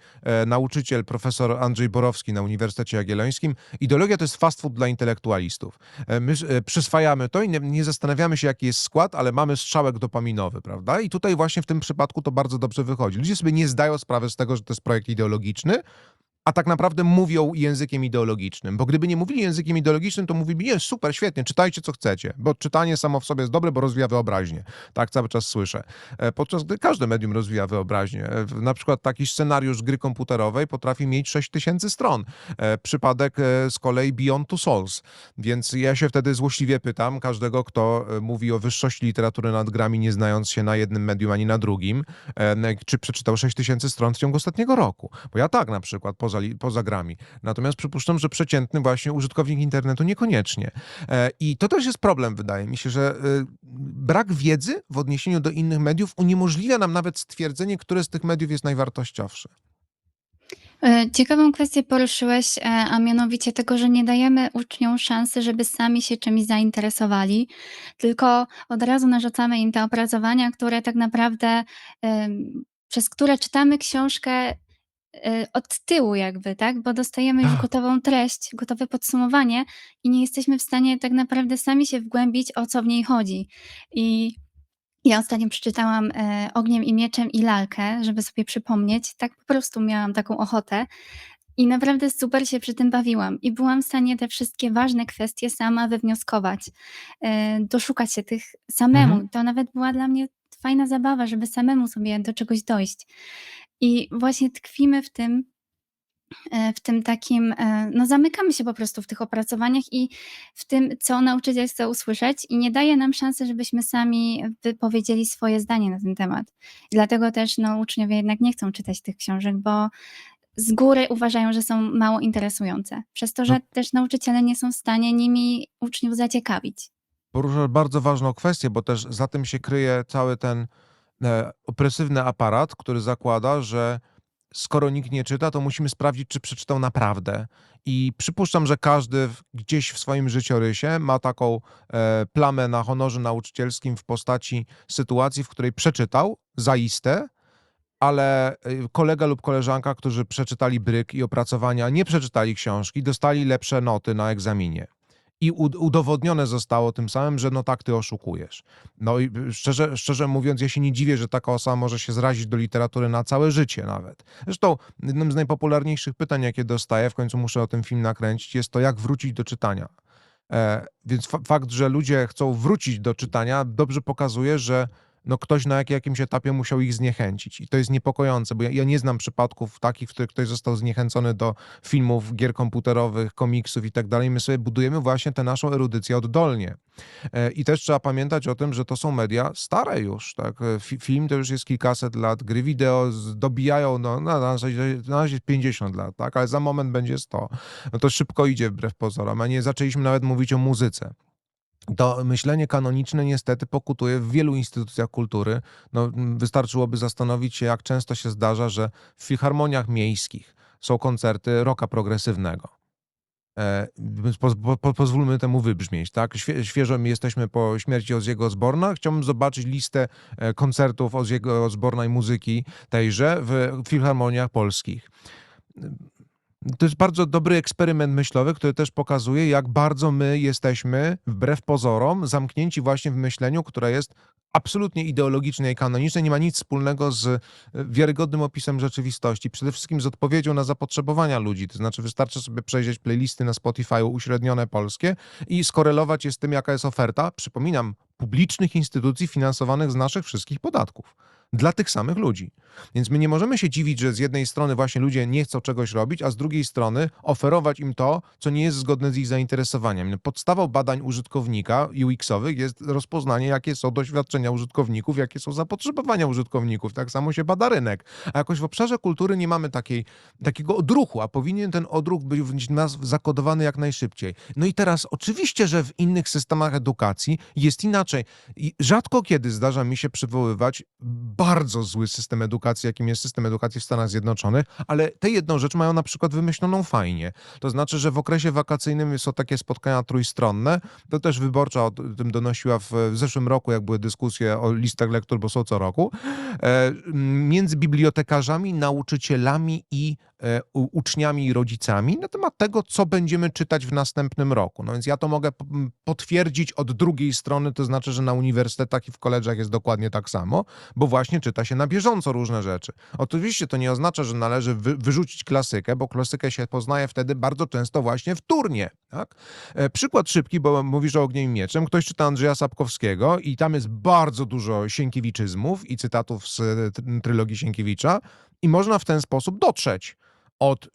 nauczyciel, profesor Andrzej Borowski na Uniwersytecie Jagiellońskim, ideologia to jest fast food dla intelektualistów. My przyswajamy to i nie zastanawiamy się, jaki jest skład, ale mamy strzałek dopaminowy, prawda? I tutaj właśnie w tym przypadku to bardzo dobrze wychodzi. Ludzie sobie nie zdają sprawy z tego, że to jest projekt ideologiczny, a tak naprawdę mówią językiem ideologicznym. Bo gdyby nie mówili językiem ideologicznym, to mówili, jest super, świetnie, czytajcie co chcecie, bo czytanie samo w sobie jest dobre, bo rozwija wyobraźnię. Tak cały czas słyszę. Podczas gdy każde medium rozwija wyobraźnię. Na przykład taki scenariusz gry komputerowej potrafi mieć 6000 stron. Przypadek z kolei Beyond Two Souls. Więc ja się wtedy złośliwie pytam każdego, kto mówi o wyższości literatury nad grami, nie znając się na jednym medium ani na drugim, czy przeczytał 6000 stron w ciągu ostatniego roku. Bo ja tak na przykład, poza grami. Natomiast przypuszczam, że przeciętny właśnie użytkownik internetu niekoniecznie. I to też jest problem, wydaje mi się, że brak wiedzy w odniesieniu do innych mediów uniemożliwia nam nawet stwierdzenie, które z tych mediów jest najwartościowsze. Ciekawą kwestię poruszyłeś, a mianowicie tego, że nie dajemy uczniom szansy, żeby sami się czymś zainteresowali, tylko od razu narzucamy im te opracowania, które tak naprawdę, przez które czytamy książkę od tyłu jakby, tak? Bo dostajemy już gotową treść, gotowe podsumowanie i nie jesteśmy w stanie tak naprawdę sami się wgłębić, o co w niej chodzi. I ja ostatnio przeczytałam Ogniem i Mieczem i Lalkę, żeby sobie przypomnieć. Tak po prostu miałam taką ochotę i naprawdę super się przy tym bawiłam i byłam w stanie te wszystkie ważne kwestie sama wywnioskować, doszukać się tych samemu. Mhm. To nawet była dla mnie fajna zabawa, żeby samemu sobie do czegoś dojść. I właśnie tkwimy w tym takim, no zamykamy się po prostu w tych opracowaniach i w tym, co nauczyciel chce usłyszeć i nie daje nam szansy, żebyśmy sami wypowiedzieli swoje zdanie na ten temat. I dlatego też, no, uczniowie jednak nie chcą czytać tych książek, bo z góry uważają, że są mało interesujące. Przez to, No, że też nauczyciele nie są w stanie nimi uczniów zaciekawić. poruszasz bardzo ważną kwestię, bo też za tym się kryje cały ten opresywny aparat, który zakłada, że skoro nikt nie czyta, to musimy sprawdzić, czy przeczytał naprawdę. I przypuszczam, że każdy gdzieś w swoim życiorysie ma taką plamę na honorze nauczycielskim w postaci sytuacji, w której przeczytał zaiste, ale kolega lub koleżanka, którzy przeczytali bryk i opracowania, nie przeczytali książki, dostali lepsze noty na egzaminie. I udowodnione zostało tym samym, że no tak, ty oszukujesz. No i szczerze mówiąc, ja się nie dziwię, że taka osoba może się zrazić do literatury na całe życie nawet. Zresztą jednym z najpopularniejszych pytań, jakie dostaję, w końcu muszę o tym film nakręcić, jest to, jak wrócić do czytania. Więc fakt, że ludzie chcą wrócić do czytania, dobrze pokazuje, że no ktoś na jakimś etapie musiał ich zniechęcić. I to jest niepokojące, bo ja nie znam przypadków takich, w których ktoś został zniechęcony do filmów, gier komputerowych, komiksów i tak dalej. My sobie budujemy właśnie tę naszą erudycję oddolnie. I też trzeba pamiętać o tym, że to są media stare już. Tak? Film to już jest kilkaset lat, gry wideo dobijają, no, na razie 50 lat, tak? Ale za moment będzie 100. No to szybko idzie wbrew pozorom, a nie zaczęliśmy nawet mówić o muzyce. To myślenie kanoniczne niestety pokutuje w wielu instytucjach kultury. No, wystarczyłoby zastanowić się, jak często się zdarza, że w filharmoniach miejskich są koncerty rocka progresywnego. Więc pozwólmy temu wybrzmieć, tak? Świeżo jesteśmy po śmierci Ozziego Osbourna. Chciałbym zobaczyć listę koncertów Ozziego Osbourna i muzyki tejże w filharmoniach polskich. To jest bardzo dobry eksperyment myślowy, który też pokazuje, jak bardzo my jesteśmy, wbrew pozorom, zamknięci właśnie w myśleniu, które jest absolutnie ideologiczne i kanoniczne, nie ma nic wspólnego z wiarygodnym opisem rzeczywistości, przede wszystkim z odpowiedzią na zapotrzebowania ludzi. To znaczy wystarczy sobie przejrzeć playlisty na Spotify uśrednione polskie i skorelować je z tym, jaka jest oferta, przypominam, publicznych instytucji finansowanych z naszych wszystkich podatków. dla tych samych ludzi. Więc my nie możemy się dziwić, że z jednej strony właśnie ludzie nie chcą czegoś robić, a z drugiej strony oferować im to, co nie jest zgodne z ich zainteresowaniem. Podstawą badań użytkownika UX-owych jest rozpoznanie, jakie są doświadczenia użytkowników, jakie są zapotrzebowania użytkowników. Tak samo się bada rynek. A jakoś w obszarze kultury nie mamy takiego odruchu, a powinien ten odruch być w nas zakodowany jak najszybciej. No i teraz oczywiście, że w innych systemach edukacji jest inaczej. I rzadko kiedy zdarza mi się przywoływać bardzo zły system edukacji, jakim jest system edukacji w Stanach Zjednoczonych, ale tę jedną rzecz mają na przykład wymyśloną fajnie. To znaczy, że w okresie wakacyjnym są takie spotkania trójstronne. To też Wyborcza o tym donosiła w zeszłym roku, jak były dyskusje o listach lektur, bo są co roku, między bibliotekarzami, nauczycielami i uczniami i rodzicami na temat tego, co będziemy czytać w następnym roku. No więc ja to mogę potwierdzić od drugiej strony, to znaczy, że na uniwersytetach i w koledżach jest dokładnie tak samo, bo właśnie czyta się na bieżąco różne rzeczy. Oczywiście to nie oznacza, że należy wyrzucić klasykę, bo klasykę się poznaje wtedy bardzo często właśnie wtórnie. Tak? Przykład szybki, bo mówisz o Ogniem i Mieczem. Ktoś czyta Andrzeja Sapkowskiego i tam jest bardzo dużo sienkiewiczyzmów i cytatów z trylogii Sienkiewicza i można w ten sposób dotrzeć od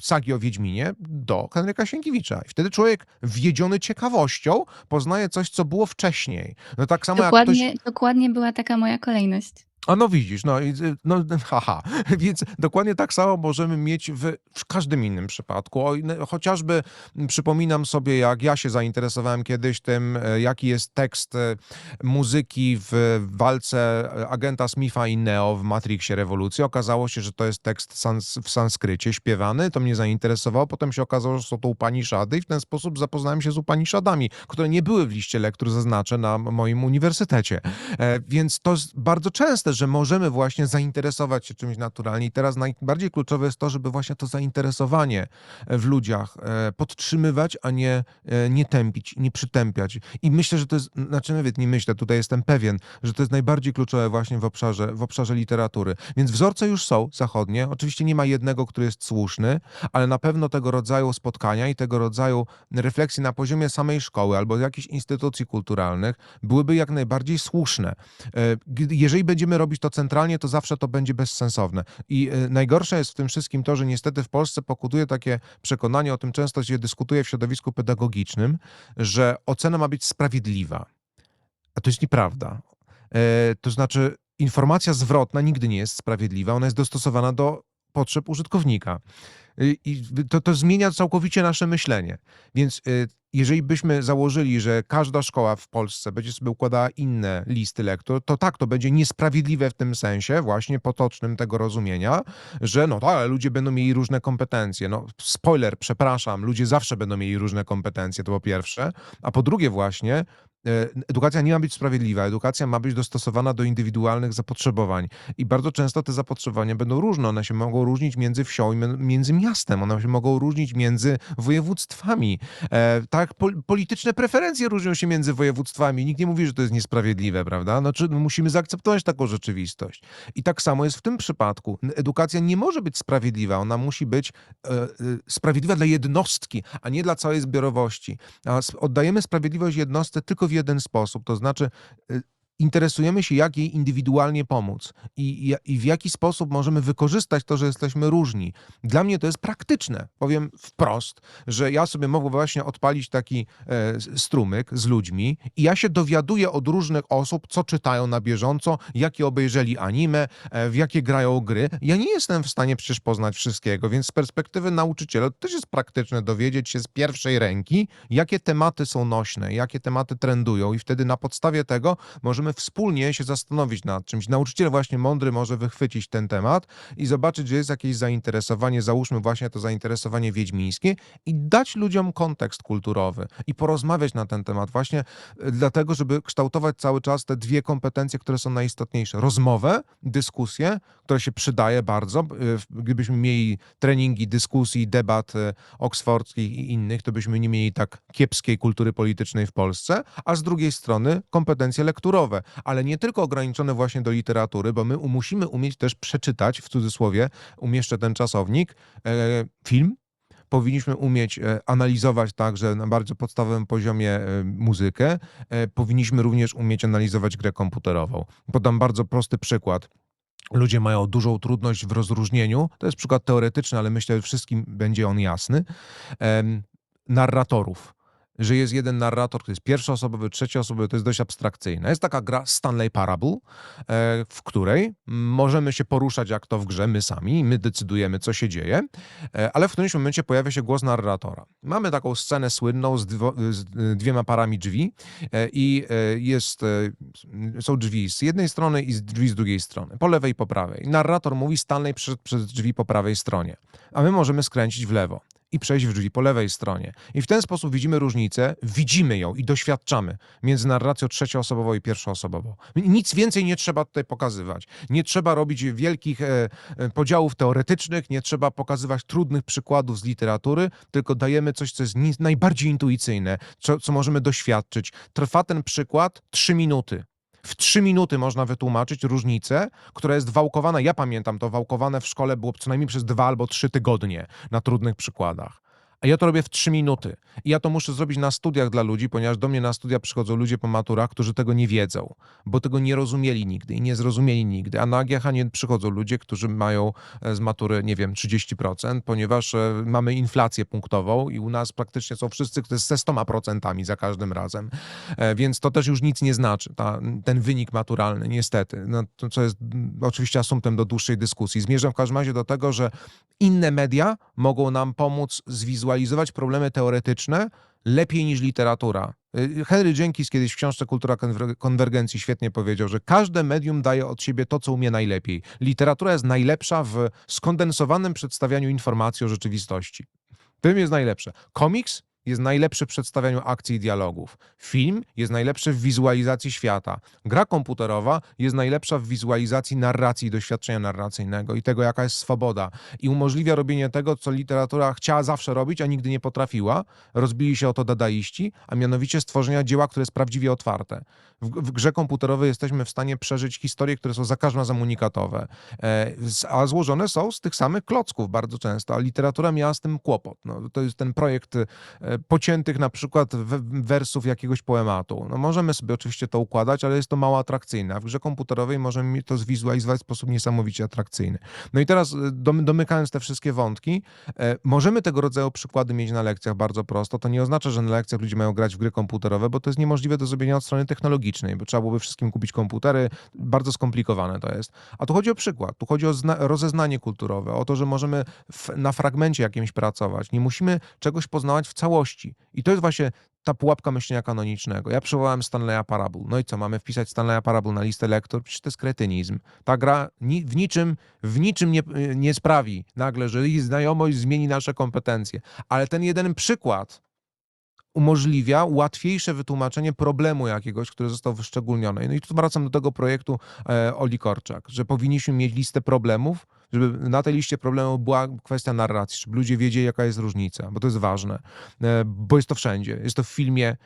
sagi o Wiedźminie do Henryka Sienkiewicza. I wtedy człowiek wwiedziony ciekawością poznaje coś, co było wcześniej. No tak samo jak ktoś... Dokładnie była taka moja kolejność. A no widzisz, haha. Więc dokładnie tak samo możemy mieć w każdym innym przypadku. Chociażby przypominam sobie, jak ja się zainteresowałem kiedyś tym, jaki jest tekst muzyki w walce agenta Smitha i Neo w Matrixie Rewolucji. Okazało się, że to jest tekst w sanskrycie śpiewany. To mnie zainteresowało. Potem się okazało, że są to Upaniszady i w ten sposób zapoznałem się z Upaniszadami, które nie były w liście lektur, zaznaczę, na moim uniwersytecie. Więc to jest bardzo częste, że możemy właśnie zainteresować się czymś naturalnie. I teraz najbardziej kluczowe jest to, żeby właśnie to zainteresowanie w ludziach podtrzymywać, a nie tępić, nie przytępiać. I myślę, że to jest, znaczy nawet nie myślę, tutaj jestem pewien, że to jest najbardziej kluczowe właśnie w obszarze literatury. Więc wzorce już są zachodnie. Oczywiście nie ma jednego, który jest słuszny, ale na pewno tego rodzaju spotkania i tego rodzaju refleksje na poziomie samej szkoły albo jakichś instytucji kulturalnych byłyby jak najbardziej słuszne. Jeżeli będziemy robić to centralnie, to zawsze to będzie bezsensowne. I najgorsze jest w tym wszystkim to, że niestety w Polsce pokutuje takie przekonanie, o tym często się dyskutuje w środowisku pedagogicznym, że ocena ma być sprawiedliwa. A to jest nieprawda. To znaczy informacja zwrotna nigdy nie jest sprawiedliwa, ona jest dostosowana do potrzeb użytkownika. I to zmienia całkowicie nasze myślenie. Więc jeżeli byśmy założyli, że każda szkoła w Polsce będzie sobie układała inne listy lektur, to tak, to będzie niesprawiedliwe w tym sensie, właśnie potocznym tego rozumienia, że no tak, ale ludzie będą mieli różne kompetencje. No spoiler, przepraszam, ludzie zawsze będą mieli różne kompetencje, to po pierwsze. A po drugie właśnie, edukacja nie ma być sprawiedliwa, edukacja ma być dostosowana do indywidualnych zapotrzebowań. I bardzo często te zapotrzebowania będą różne. One się mogą różnić między wsią i między miastem. One się mogą różnić między województwami. Tak, polityczne preferencje różnią się między województwami. Nikt nie mówi, że to jest niesprawiedliwe, prawda? Znaczy, musimy zaakceptować taką rzeczywistość. I tak samo jest w tym przypadku. Edukacja nie może być sprawiedliwa. Ona musi być sprawiedliwa dla jednostki, a nie dla całej zbiorowości. A oddajemy sprawiedliwość jednostce tylko w jeden sposób, to znaczy interesujemy się, jak jej indywidualnie pomóc i w jaki sposób możemy wykorzystać to, że jesteśmy różni. Dla mnie to jest praktyczne. Powiem wprost, że ja sobie mogę właśnie odpalić taki strumyk z ludźmi i ja się dowiaduję od różnych osób, co czytają na bieżąco, jakie obejrzeli anime, w jakie grają gry. Ja nie jestem w stanie przecież poznać wszystkiego, więc z perspektywy nauczyciela to też jest praktyczne dowiedzieć się z pierwszej ręki, jakie tematy są nośne, jakie tematy trendują i wtedy na podstawie tego możemy wspólnie się zastanowić nad czymś. Nauczyciel właśnie mądry może wychwycić ten temat i zobaczyć, że jest jakieś zainteresowanie, załóżmy właśnie to zainteresowanie wiedźmińskie i dać ludziom kontekst kulturowy i porozmawiać na ten temat właśnie dlatego, żeby kształtować cały czas te dwie kompetencje, które są najistotniejsze. Rozmowę, dyskusję, która się przydaje bardzo. Gdybyśmy mieli treningi, dyskusji, debat oksfordzkich i innych, to byśmy nie mieli tak kiepskiej kultury politycznej w Polsce, a z drugiej strony kompetencje lekturowe, ale nie tylko ograniczone właśnie do literatury, bo my musimy umieć też przeczytać, w cudzysłowie, umieszczę ten czasownik, film, powinniśmy umieć analizować także na bardzo podstawowym poziomie muzykę, powinniśmy również umieć analizować grę komputerową. Podam bardzo prosty przykład. Ludzie mają dużą trudność w rozróżnieniu, to jest przykład teoretyczny, ale myślę, że wszystkim będzie on jasny, narratorów. Że jest jeden narrator, który jest pierwszoosobowy, trzecioosobowy, to jest dość abstrakcyjne. Jest taka gra Stanley Parable, w której możemy się poruszać jak to w grze, my sami, my decydujemy, co się dzieje, ale w którymś momencie pojawia się głos narratora. Mamy taką scenę słynną z dwiema parami drzwi i są drzwi z jednej strony i drzwi z drugiej strony, po lewej i po prawej. Narrator mówi, Stanley przyszedł przez drzwi po prawej stronie, a my możemy skręcić w lewo i przejść w drzwi po lewej stronie. I w ten sposób widzimy różnicę, widzimy ją i doświadczamy między narracją trzecioosobową i pierwszoosobową. Nic więcej nie trzeba tutaj pokazywać. Nie trzeba robić wielkich podziałów teoretycznych, nie trzeba pokazywać trudnych przykładów z literatury, tylko dajemy coś, co jest najbardziej intuicyjne, co możemy doświadczyć. Trwa ten przykład 3 minuty. W 3 minuty można wytłumaczyć różnicę, która jest wałkowana. Ja pamiętam to, wałkowane w szkole było co najmniej przez 2 albo 3 tygodnie na trudnych przykładach. A ja to robię w 3 minuty. I ja to muszę zrobić na studiach dla ludzi, ponieważ do mnie na studia przychodzą ludzie po maturach, którzy tego nie wiedzą, bo tego nie rozumieli nigdy i nie zrozumieli nigdy. A na AGH nie przychodzą ludzie, którzy mają z matury, nie wiem, 30%, ponieważ mamy inflację punktową i u nas praktycznie są wszyscy ze 100% za każdym razem. Więc to też już nic nie znaczy, ten wynik maturalny, niestety. No, to, co jest oczywiście asumptem do dłuższej dyskusji. Zmierzam w każdym razie do tego, że inne media mogą nam pomóc zwizualizować problemy teoretyczne lepiej niż literatura. Henry Jenkins kiedyś w książce Kultura konwergencji świetnie powiedział, że każde medium daje od siebie to, co umie najlepiej. Literatura jest najlepsza w skondensowanym przedstawianiu informacji o rzeczywistości. Tym jest najlepsze. Komiks jest najlepszy w przedstawianiu akcji i dialogów. Film jest najlepszy w wizualizacji świata. Gra komputerowa jest najlepsza w wizualizacji narracji, doświadczenia narracyjnego i tego, jaka jest swoboda. I umożliwia robienie tego, co literatura chciała zawsze robić, a nigdy nie potrafiła. Rozbili się o to dadaiści, a mianowicie stworzenia dzieła, które jest prawdziwie otwarte. W grze komputerowej jesteśmy w stanie przeżyć historie, które są za każdym razem unikatowe, a złożone są z tych samych klocków bardzo często, a literatura miała z tym kłopot. No, to jest ten projekt pociętych na przykład wersów jakiegoś poematu. No możemy sobie oczywiście to układać, ale jest to mało atrakcyjne. A w grze komputerowej możemy to zwizualizować w sposób niesamowicie atrakcyjny. No i teraz domykając te wszystkie wątki, możemy tego rodzaju przykłady mieć na lekcjach bardzo prosto. To nie oznacza, że na lekcjach ludzie mają grać w gry komputerowe, bo to jest niemożliwe do zrobienia od strony technologicznej, bo trzeba byłoby wszystkim kupić komputery. Bardzo skomplikowane to jest. A tu chodzi o przykład. Tu chodzi o rozeznanie kulturowe, o to, że możemy na fragmencie jakimś pracować. Nie musimy czegoś poznawać w całości. I to jest właśnie ta pułapka myślenia kanonicznego. Ja przywołałem Stanleya Parable. No i co, mamy wpisać Stanleya Parable na listę lektur? Przecież to jest kretynizm. Ta gra w niczym nie sprawi nagle, że jej znajomość zmieni nasze kompetencje. Ale ten jeden przykład umożliwia łatwiejsze wytłumaczenie problemu jakiegoś, który został wyszczególniony. No i tu wracam do tego projektu Oli Korczak, że powinniśmy mieć listę problemów, żeby na tej liście problemów była kwestia narracji, żeby ludzie wiedzieli, jaka jest różnica, bo to jest ważne, bo jest to wszędzie. Jest to w filmie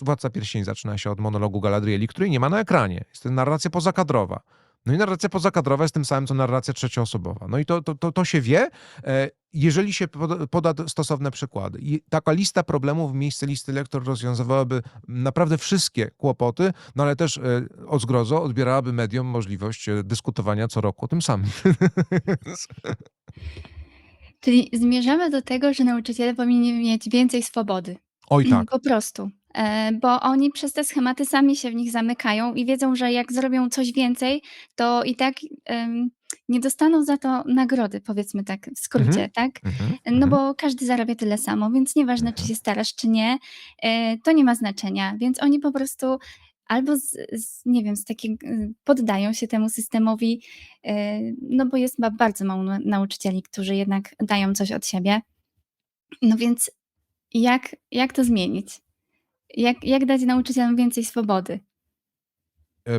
Władca Pierścieni zaczyna się od monologu Galadrieli, której nie ma na ekranie. Jest to narracja pozakadrowa. No i narracja pozakadrowa jest tym samym, co narracja trzecioosobowa. No i to się wie, jeżeli się poda stosowne przykłady. I taka lista problemów w miejsce listy lektur rozwiązywałaby naprawdę wszystkie kłopoty, no ale też od zgrozo odbierałaby mediom możliwość dyskutowania co roku o tym samym. Czyli zmierzamy do tego, że nauczyciele powinni mieć więcej swobody. Oj tak. Po prostu. Bo oni przez te schematy sami się w nich zamykają i wiedzą, że jak zrobią coś więcej, to i tak nie dostaną za to nagrody, powiedzmy tak w skrócie, tak? No bo każdy zarabia tyle samo, więc nieważne, czy się starasz, czy nie, to nie ma znaczenia. Więc oni po prostu albo nie wiem, poddają się temu systemowi, no bo jest bardzo mało nauczycieli, którzy jednak dają coś od siebie. No więc jak to zmienić? Jak dać nauczycielom więcej swobody?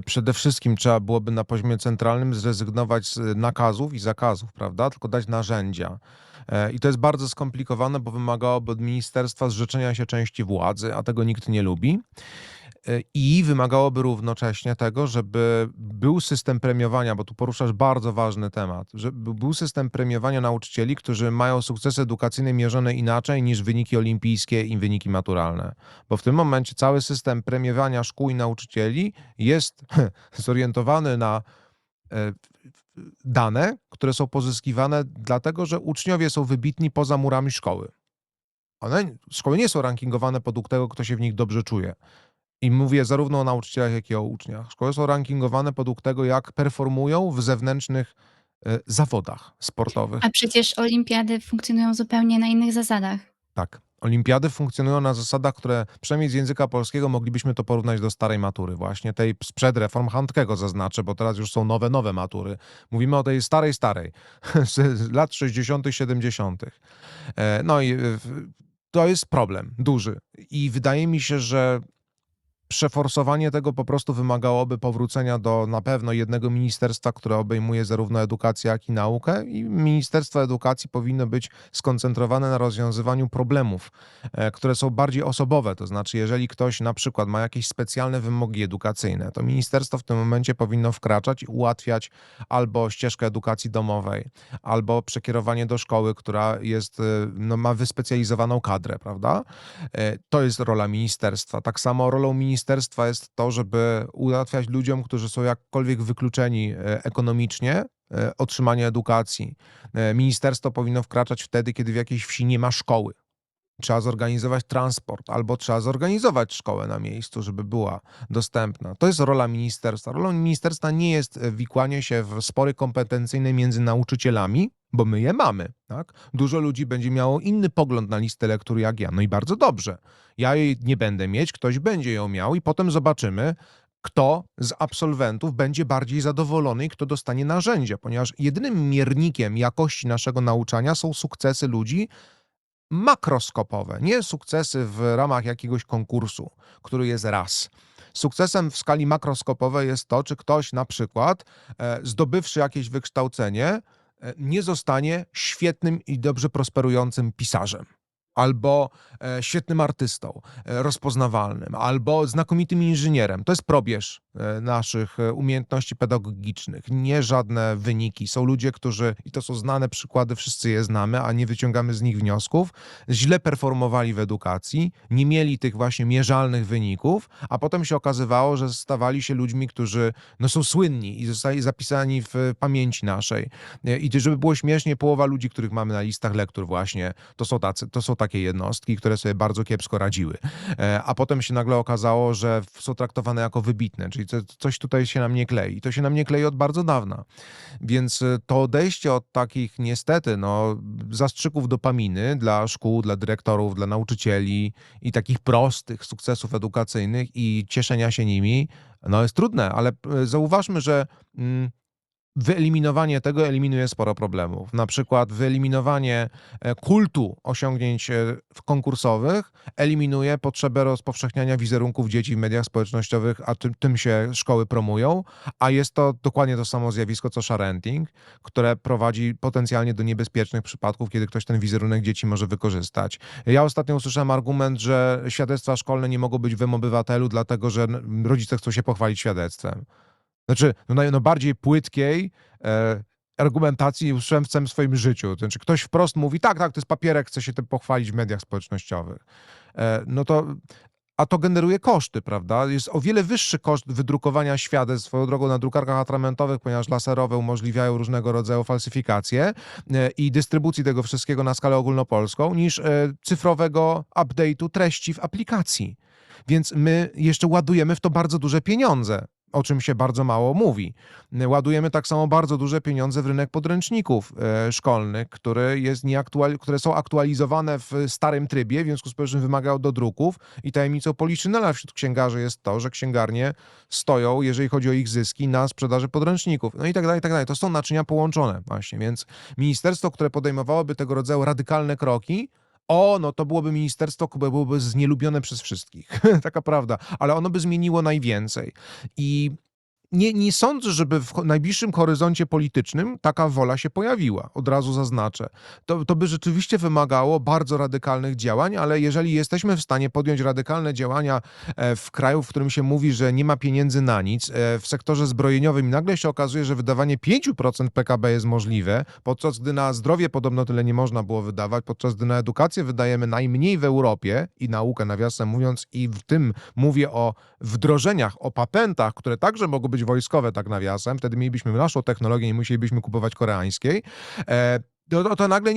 Przede wszystkim trzeba byłoby na poziomie centralnym zrezygnować z nakazów i zakazów, prawda? Tylko dać narzędzia. I to jest bardzo skomplikowane, bo wymagałoby od ministerstwa zrzeczenia się części władzy, a tego nikt nie lubi. I wymagałoby równocześnie tego, żeby był system premiowania, bo tu poruszasz bardzo ważny temat, żeby był system premiowania nauczycieli, którzy mają sukcesy edukacyjne mierzone inaczej niż wyniki olimpijskie i wyniki maturalne. Bo w tym momencie cały system premiowania szkół i nauczycieli jest zorientowany na e, dane, które są pozyskiwane dlatego, że uczniowie są wybitni poza murami szkoły. Szkoły nie są rankingowane według tego, kto się w nich dobrze czuje. I mówię zarówno o nauczycielach, jak i o uczniach. Szkoły są rankingowane według tego, jak performują w zewnętrznych zawodach sportowych. A przecież olimpiady funkcjonują zupełnie na innych zasadach. Tak. Olimpiady funkcjonują na zasadach, które przynajmniej z języka polskiego moglibyśmy to porównać do starej matury. Właśnie tej sprzed reform Handkego zaznaczę, bo teraz już są nowe matury. Mówimy o tej starej, z lat 60., 70. No i to jest problem duży. I wydaje mi się, że przeforsowanie tego po prostu wymagałoby powrócenia do na pewno jednego ministerstwa, które obejmuje zarówno edukację, jak i naukę, i Ministerstwo Edukacji powinno być skoncentrowane na rozwiązywaniu problemów, które są bardziej osobowe. To znaczy, jeżeli ktoś na przykład ma jakieś specjalne wymogi edukacyjne, to ministerstwo w tym momencie powinno wkraczać i ułatwiać albo ścieżkę edukacji domowej, albo przekierowanie do szkoły, która jest, no, ma wyspecjalizowaną kadrę, prawda? To jest rola ministerstwa. Tak samo rolą ministerstwa jest to, żeby ułatwiać ludziom, którzy są jakkolwiek wykluczeni ekonomicznie, otrzymanie edukacji. Ministerstwo powinno wkraczać wtedy, kiedy w jakiejś wsi nie ma szkoły. Trzeba zorganizować transport, albo trzeba zorganizować szkołę na miejscu, żeby była dostępna. To jest rola ministerstwa. Rolą ministerstwa nie jest wikłanie się w spory kompetencyjne między nauczycielami, bo my je mamy, tak? Dużo ludzi będzie miało inny pogląd na listę lektur jak ja. No i bardzo dobrze. Ja jej nie będę mieć, ktoś będzie ją miał i potem zobaczymy, kto z absolwentów będzie bardziej zadowolony i kto dostanie narzędzia, ponieważ jedynym miernikiem jakości naszego nauczania są sukcesy ludzi makroskopowe, nie sukcesy w ramach jakiegoś konkursu, który jest raz. Sukcesem w skali makroskopowej jest to, czy ktoś na przykład, zdobywszy jakieś wykształcenie, nie zostanie świetnym i dobrze prosperującym pisarzem, albo świetnym artystą, rozpoznawalnym, albo znakomitym inżynierem. To jest probierz naszych umiejętności pedagogicznych, nie żadne wyniki. Są ludzie, którzy, i to są znane przykłady, wszyscy je znamy, a nie wyciągamy z nich wniosków, źle performowali w edukacji, nie mieli tych właśnie mierzalnych wyników, a potem się okazywało, że stawali się ludźmi, którzy no, są słynni i zostali zapisani w pamięci naszej. I żeby było śmiesznie, połowa ludzi, których mamy na listach lektur właśnie, to są takie jednostki, które sobie bardzo kiepsko radziły. A potem się nagle okazało, że są traktowane jako wybitne, czyli coś tutaj się nam nie klei. I to się nam nie klei od bardzo dawna. Więc to odejście od takich niestety zastrzyków dopaminy dla szkół, dla dyrektorów, dla nauczycieli i takich prostych sukcesów edukacyjnych i cieszenia się nimi, no jest trudne, ale zauważmy, że wyeliminowanie tego eliminuje sporo problemów. Na przykład wyeliminowanie kultu osiągnięć konkursowych eliminuje potrzebę rozpowszechniania wizerunków dzieci w mediach społecznościowych, a tym się szkoły promują, a jest to dokładnie to samo zjawisko co sharenting, które prowadzi potencjalnie do niebezpiecznych przypadków, kiedy ktoś ten wizerunek dzieci może wykorzystać. Ja ostatnio usłyszałem argument, że świadectwa szkolne nie mogą być w mObywatelu, dlatego że rodzice chcą się pochwalić świadectwem. Znaczy, bardziej płytkiej argumentacji nie usłyszałem w całym swoim życiu. To znaczy, ktoś wprost mówi, tak, to jest papierek, chce się tym pochwalić w mediach społecznościowych. A to generuje koszty, prawda? Jest o wiele wyższy koszt wydrukowania świadectw, swoją drogą na drukarkach atramentowych, ponieważ laserowe umożliwiają różnego rodzaju falsyfikacje i dystrybucji tego wszystkiego na skalę ogólnopolską, niż cyfrowego update'u treści w aplikacji. Więc my jeszcze ładujemy w to bardzo duże pieniądze, o czym się bardzo mało mówi. Ładujemy tak samo bardzo duże pieniądze w rynek podręczników szkolnych, które są aktualizowane w starym trybie, w związku z powyższym wymagają dodruków i tajemnicą Poliszynela wśród księgarzy jest to, że księgarnie stoją, jeżeli chodzi o ich zyski, na sprzedaży podręczników. No i tak dalej, i tak dalej. To są naczynia połączone właśnie, więc ministerstwo, które podejmowałoby tego rodzaju radykalne kroki, to byłoby ministerstwo, które byłoby znielubione przez wszystkich. Taka prawda. Ale ono by zmieniło najwięcej. I nie sądzę, żeby w najbliższym horyzoncie politycznym taka wola się pojawiła, od razu zaznaczę. To by rzeczywiście wymagało bardzo radykalnych działań, ale jeżeli jesteśmy w stanie podjąć radykalne działania w kraju, w którym się mówi, że nie ma pieniędzy na nic, w sektorze zbrojeniowym i nagle się okazuje, że wydawanie 5% PKB jest możliwe, podczas gdy na zdrowie podobno tyle nie można było wydawać, podczas gdy na edukację wydajemy najmniej w Europie i naukę, nawiasem mówiąc, i w tym mówię o wdrożeniach, o patentach, które także mogą być wojskowe, tak nawiasem, wtedy mielibyśmy naszą technologię, nie musielibyśmy kupować koreańskiej, to nagle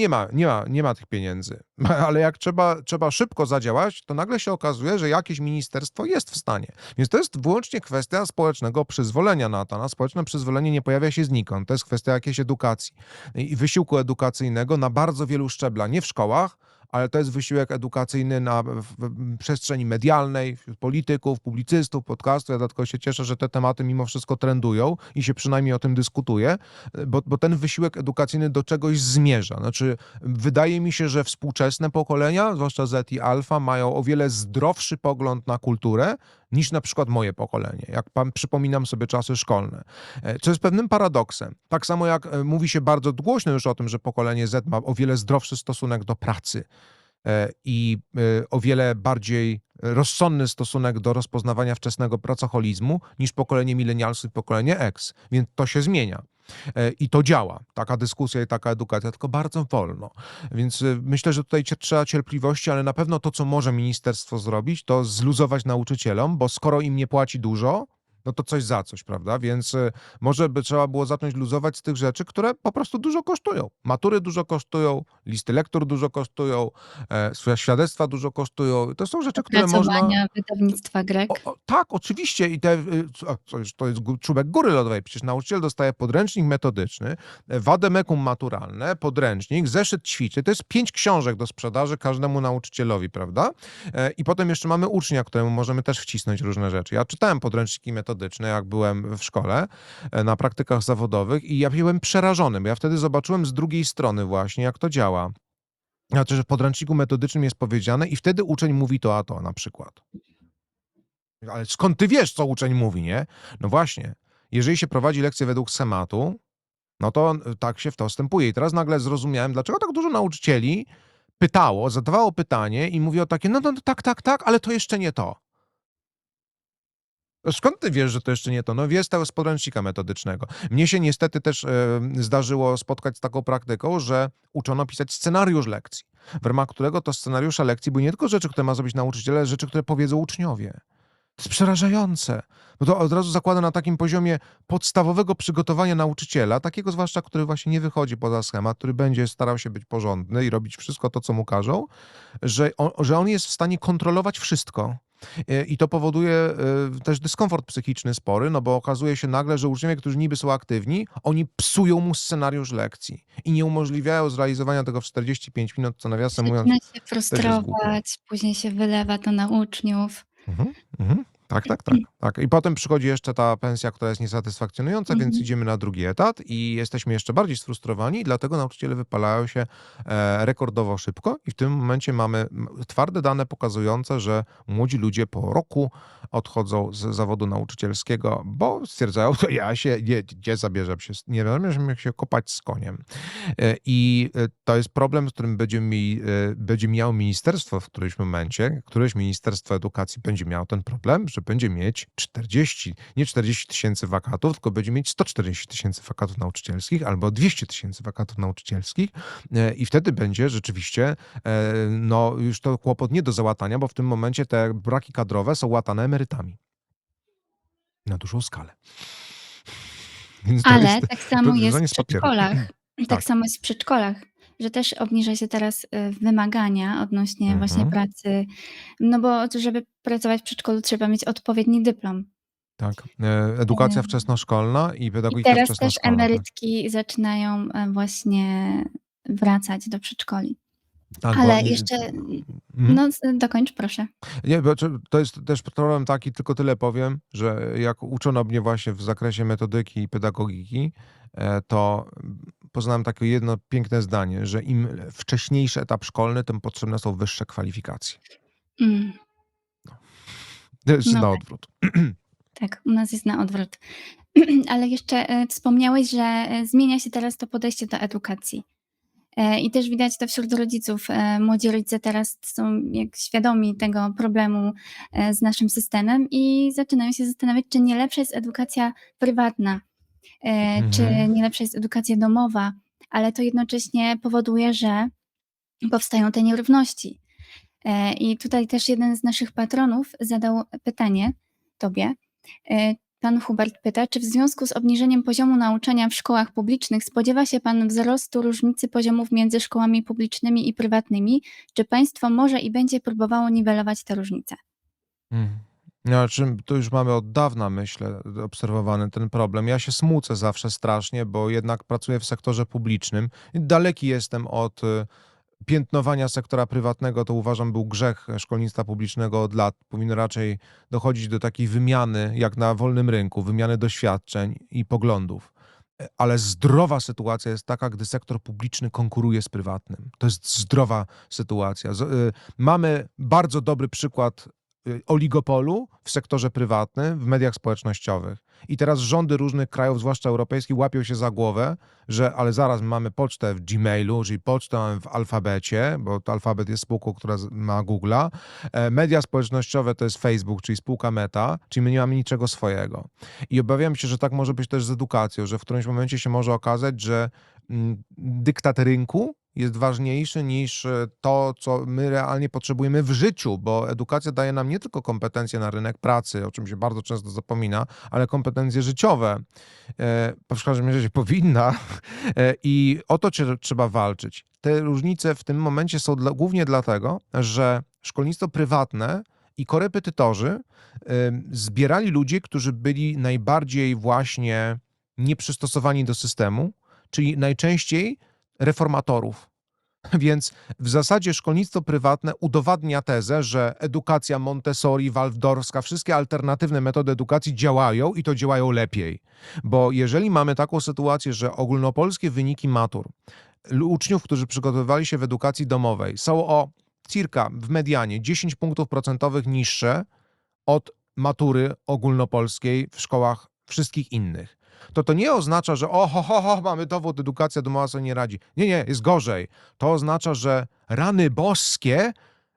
nie ma tych pieniędzy. Ale jak trzeba szybko zadziałać, to nagle się okazuje, że jakieś ministerstwo jest w stanie. Więc to jest wyłącznie kwestia społecznego przyzwolenia na to. Społeczne przyzwolenie nie pojawia się znikąd. To jest kwestia jakiejś edukacji i wysiłku edukacyjnego na bardzo wielu szczeblach. Nie w szkołach, ale to jest wysiłek edukacyjny w przestrzeni medialnej, wśród polityków, publicystów, podcastów. Ja dlatego się cieszę, że te tematy mimo wszystko trendują i się przynajmniej o tym dyskutuje, bo ten wysiłek edukacyjny do czegoś zmierza. Znaczy, wydaje mi się, że współczesne pokolenia, zwłaszcza Z i Alfa, mają o wiele zdrowszy pogląd na kulturę niż na przykład moje pokolenie, jak przypominam sobie czasy szkolne. Co jest pewnym paradoksem. Tak samo jak mówi się bardzo głośno już o tym, że pokolenie Z ma o wiele zdrowszy stosunek do pracy i o wiele bardziej rozsądny stosunek do rozpoznawania wczesnego pracoholizmu niż pokolenie milenialsów i pokolenie X. Więc to się zmienia. I to działa, taka dyskusja i taka edukacja, tylko bardzo wolno. Więc myślę, że tutaj trzeba cierpliwości, ale na pewno to, co może ministerstwo zrobić, to zluzować nauczycielom, bo skoro im nie płaci dużo, no to coś za coś, prawda? Więc może by trzeba było zacząć luzować z tych rzeczy, które po prostu dużo kosztują. Matury dużo kosztują, listy lektur dużo kosztują, świadectwa dużo kosztują. To są rzeczy, które można... Opracowania wydawnictwa Grek. Tak, oczywiście. I to jest czubek góry lodowej. Przecież nauczyciel dostaje podręcznik metodyczny, wademekum maturalne, podręcznik, zeszyt ćwiczy. To jest 5 książek do sprzedaży każdemu nauczycielowi, prawda? I potem jeszcze mamy ucznia, któremu możemy też wcisnąć różne rzeczy. Ja czytałem podręczniki metodyczne, jak byłem w szkole, na praktykach zawodowych i ja byłem przerażony, bo ja wtedy zobaczyłem z drugiej strony właśnie, jak to działa. Znaczy, że w podręczniku metodycznym jest powiedziane i wtedy uczeń mówi to, a to na przykład. Ale skąd ty wiesz, co uczeń mówi, nie? No właśnie, jeżeli się prowadzi lekcję według schematu, no to tak się w to wstępuje. I teraz nagle zrozumiałem, dlaczego tak dużo nauczycieli zadawało pytanie i mówiło takie, no tak, ale to jeszcze nie to. Skąd ty wiesz, że to jeszcze nie to? No wiesz to z podręcznika metodycznego. Mnie się niestety też zdarzyło spotkać z taką praktyką, że uczono pisać scenariusz lekcji, w ramach którego to scenariusza lekcji były nie tylko rzeczy, które ma zrobić nauczyciel, ale rzeczy, które powiedzą uczniowie. To jest przerażające. Bo to od razu zakłada na takim poziomie podstawowego przygotowania nauczyciela, takiego zwłaszcza, który właśnie nie wychodzi poza schemat, który będzie starał się być porządny i robić wszystko to, co mu każą, że on jest w stanie kontrolować wszystko. I to powoduje też dyskomfort psychiczny spory, no bo okazuje się nagle, że uczniowie, którzy niby są aktywni, oni psują mu scenariusz lekcji i nie umożliwiają zrealizowania tego w 45 minut, co nawiasem mówiąc Zaczyna się też jest głupie. frustrować, później się wylewa to na uczniów. Tak. I potem przychodzi jeszcze ta pensja, która jest niesatysfakcjonująca, więc idziemy na drugi etat i jesteśmy jeszcze bardziej sfrustrowani i dlatego nauczyciele wypalają się rekordowo szybko i w tym momencie mamy twarde dane pokazujące, że młodzi ludzie po roku odchodzą z zawodu nauczycielskiego, bo stwierdzają, to ja się nie zamierzam się kopać z koniem. I to jest problem, z którym będzie miało ministerstwo w którymś momencie, któreś ministerstwo edukacji będzie miało ten problem, że będzie mieć nie 40 tysięcy wakatów, tylko będzie mieć 140 tysięcy wakatów nauczycielskich albo 200 tysięcy wakatów nauczycielskich i wtedy będzie rzeczywiście no już to kłopot nie do załatania, bo w tym momencie te braki kadrowe są łatane emerytami. Na dużą skalę. Więc to Ale jest tak samo jest rozwiązanie w z papieru. przedszkolach. Tak Tak. samo jest w przedszkolach, że też obniża się teraz wymagania odnośnie właśnie pracy, no bo żeby pracować w przedszkolu trzeba mieć odpowiedni dyplom. Tak. Edukacja wczesnoszkolna i I pedagogika teraz też wczesnoszkolna. Tak. emerytki zaczynają właśnie wracać do przedszkoli. Tak, Ale bo jeszcze, no dokończ proszę. nie, bo to jest też problem taki, tylko tyle powiem, że jak uczono mnie właśnie w zakresie metodyki i pedagogiki, to poznałem takie jedno piękne zdanie, że im wcześniejszy etap szkolny, tym potrzebne są wyższe kwalifikacje. To jest No na tak. odwrót. Tak, u nas jest na odwrót. Ale jeszcze wspomniałeś, że zmienia się teraz to podejście do edukacji. I też widać to wśród rodziców. Młodzi rodzice teraz są świadomi tego problemu z naszym systemem i zaczynają się zastanawiać, czy nie lepsza jest edukacja prywatna, czy Mhm. nie lepsza jest edukacja domowa, ale to jednocześnie powoduje, że powstają te nierówności. I tutaj też jeden z naszych patronów zadał pytanie tobie. Pan Hubert pyta, czy w związku z obniżeniem poziomu nauczania w szkołach publicznych spodziewa się pan wzrostu różnicy poziomów między szkołami publicznymi i prywatnymi? Czy państwo może i będzie próbowało niwelować te różnice? Znaczy, to już mamy od dawna, myślę, obserwowany ten problem. Ja się smucę zawsze strasznie, bo jednak pracuję w sektorze publicznym. Daleki jestem od piętnowania sektora prywatnego, to uważam był grzech szkolnictwa publicznego od lat. Powinno raczej dochodzić do takiej wymiany, jak na wolnym rynku, wymiany doświadczeń i poglądów. Ale zdrowa sytuacja jest taka, gdy sektor publiczny konkuruje z prywatnym. To jest zdrowa sytuacja. Mamy bardzo dobry przykład oligopolu w sektorze prywatnym, w mediach społecznościowych. I teraz rządy różnych krajów, zwłaszcza europejskich, łapią się za głowę, że ale zaraz mamy pocztę w Gmailu, czyli pocztę w Alfabecie, bo to Alfabet jest spółką, która ma Google'a. Media społecznościowe to jest Facebook, czyli spółka Meta, czyli my nie mamy niczego swojego. I obawiam się, że tak może być też z edukacją, że w którymś momencie się może okazać, że dyktat rynku jest ważniejszy niż to, co my realnie potrzebujemy w życiu, bo edukacja daje nam nie tylko kompetencje na rynek pracy, o czym się bardzo często zapomina, ale kompetencje życiowe. W każdym razie powinna i o to trzeba walczyć. Te różnice w tym momencie są głównie dlatego, że szkolnictwo prywatne i korepetytorzy zbierali ludzie, którzy byli najbardziej właśnie nieprzystosowani do systemu, czyli najczęściej reformatorów. Więc w zasadzie szkolnictwo prywatne udowadnia tezę, że edukacja Montessori, waldorfska, wszystkie alternatywne metody edukacji działają i to działają lepiej. Bo jeżeli mamy taką sytuację, że ogólnopolskie wyniki matur uczniów, którzy przygotowywali się w edukacji domowej, są o circa w medianie 10 punktów procentowych niższe od matury ogólnopolskiej w szkołach wszystkich innych, to nie oznacza, że mamy dowód, edukacja domowa sobie nie radzi. Nie, jest gorzej. To oznacza, że rany boskie,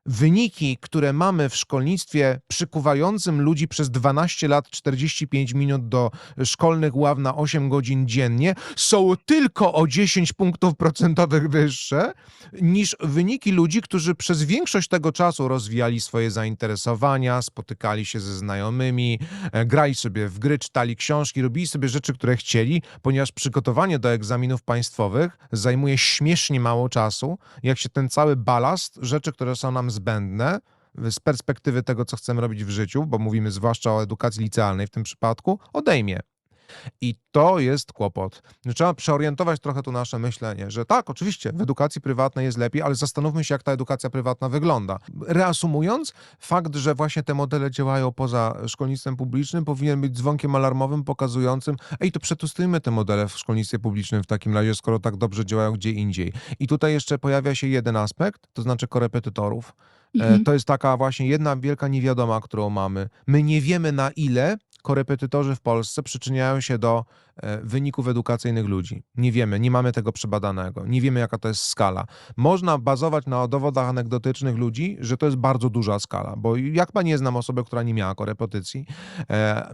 wyniki, które mamy w szkolnictwie przykuwającym ludzi przez 12 lat 45 minut do szkolnych ław na 8 godzin dziennie, są tylko o 10 punktów procentowych wyższe niż wyniki ludzi, którzy przez większość tego czasu rozwijali swoje zainteresowania, spotykali się ze znajomymi, grali sobie w gry, czytali książki, robili sobie rzeczy, które chcieli, ponieważ przygotowanie do egzaminów państwowych zajmuje śmiesznie mało czasu, jak się ten cały balast, rzeczy, które są nam zbędne z perspektywy tego, co chcemy robić w życiu, bo mówimy zwłaszcza o edukacji licealnej w tym przypadku, odejmie. I to jest kłopot. Trzeba przeorientować trochę tu nasze myślenie, że tak, oczywiście w edukacji prywatnej jest lepiej, ale zastanówmy się, jak ta edukacja prywatna wygląda. Reasumując, fakt, że właśnie te modele działają poza szkolnictwem publicznym, powinien być dzwonkiem alarmowym pokazującym, to przetestujmy te modele w szkolnictwie publicznym w takim razie, skoro tak dobrze działają gdzie indziej. I tutaj jeszcze pojawia się jeden aspekt, to znaczy korepetytorów. To jest taka właśnie jedna wielka niewiadoma, którą mamy. My nie wiemy, na ile korepetytorzy w Polsce przyczyniają się do wyników edukacyjnych ludzi. Nie wiemy, nie mamy tego przebadanego, nie wiemy, jaka to jest skala. Można bazować na dowodach anegdotycznych ludzi, że to jest bardzo duża skala, bo jak nie znam osoby, która nie miała korepetycji,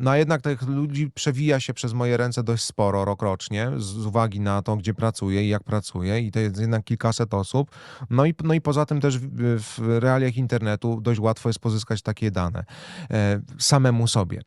a jednak tych ludzi przewija się przez moje ręce dość sporo rokrocznie, z uwagi na to, gdzie pracuję i jak pracuję, i to jest jednak kilkaset osób. No i poza tym też w realiach internetu dość łatwo jest pozyskać takie dane samemu sobie.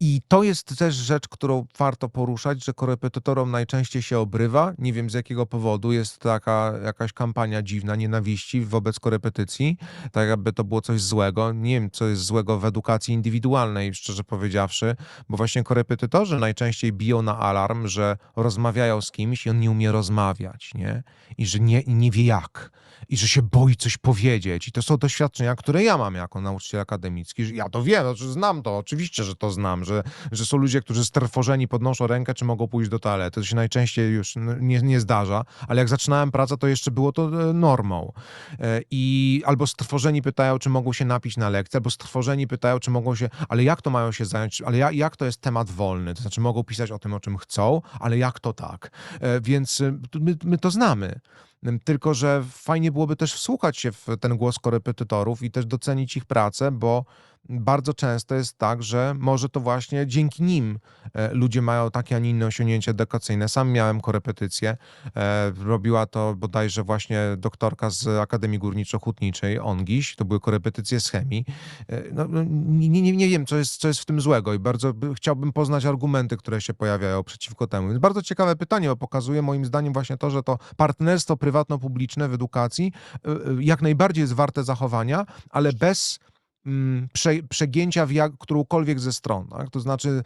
I to jest też rzecz, którą warto poruszać, że korepetytorom najczęściej się obrywa. Nie wiem z jakiego powodu. Jest taka jakaś kampania dziwna nienawiści wobec korepetycji, tak jakby to było coś złego. Nie wiem, co jest złego w edukacji indywidualnej, szczerze powiedziawszy, bo właśnie korepetytorzy najczęściej biją na alarm, że rozmawiają z kimś i on nie umie rozmawiać, nie? I że nie wie jak. I że się boi coś powiedzieć. I to są doświadczenia, które ja mam jako nauczyciel akademicki. Ja to wiem, znam to, oczywiście, że to znam, że są ludzie, którzy strwożeni podnoszą rękę, czy mogą pójść do toalety. To się najczęściej już nie zdarza, ale jak zaczynałem pracę, to jeszcze było to normą. I albo strwożeni pytają, czy mogą się napić na lekcji, albo strwożeni pytają, czy mogą się, ale jak to mają się zająć, ale jak to jest temat wolny, to znaczy mogą pisać o tym, o czym chcą, ale jak to tak? Więc my to znamy. Tylko że fajnie byłoby też wsłuchać się w ten głos korepetytorów i też docenić ich pracę, bo bardzo często jest tak, że może to właśnie dzięki nim ludzie mają takie, a nie inne osiągnięcia edukacyjne. Sam miałem korepetycję. Robiła to bodajże właśnie doktorka z Akademii Górniczo-Hutniczej, ONGiŚ. To były korepetycje z chemii. Nie wiem, co jest w tym złego i bardzo chciałbym poznać argumenty, które się pojawiają przeciwko temu. Więc bardzo ciekawe pytanie, bo pokazuje moim zdaniem właśnie to, że to partnerstwo prywatno-publiczne w edukacji jak najbardziej jest warte zachowania, ale bez przegięcia w którąkolwiek ze stron. Tak? To znaczy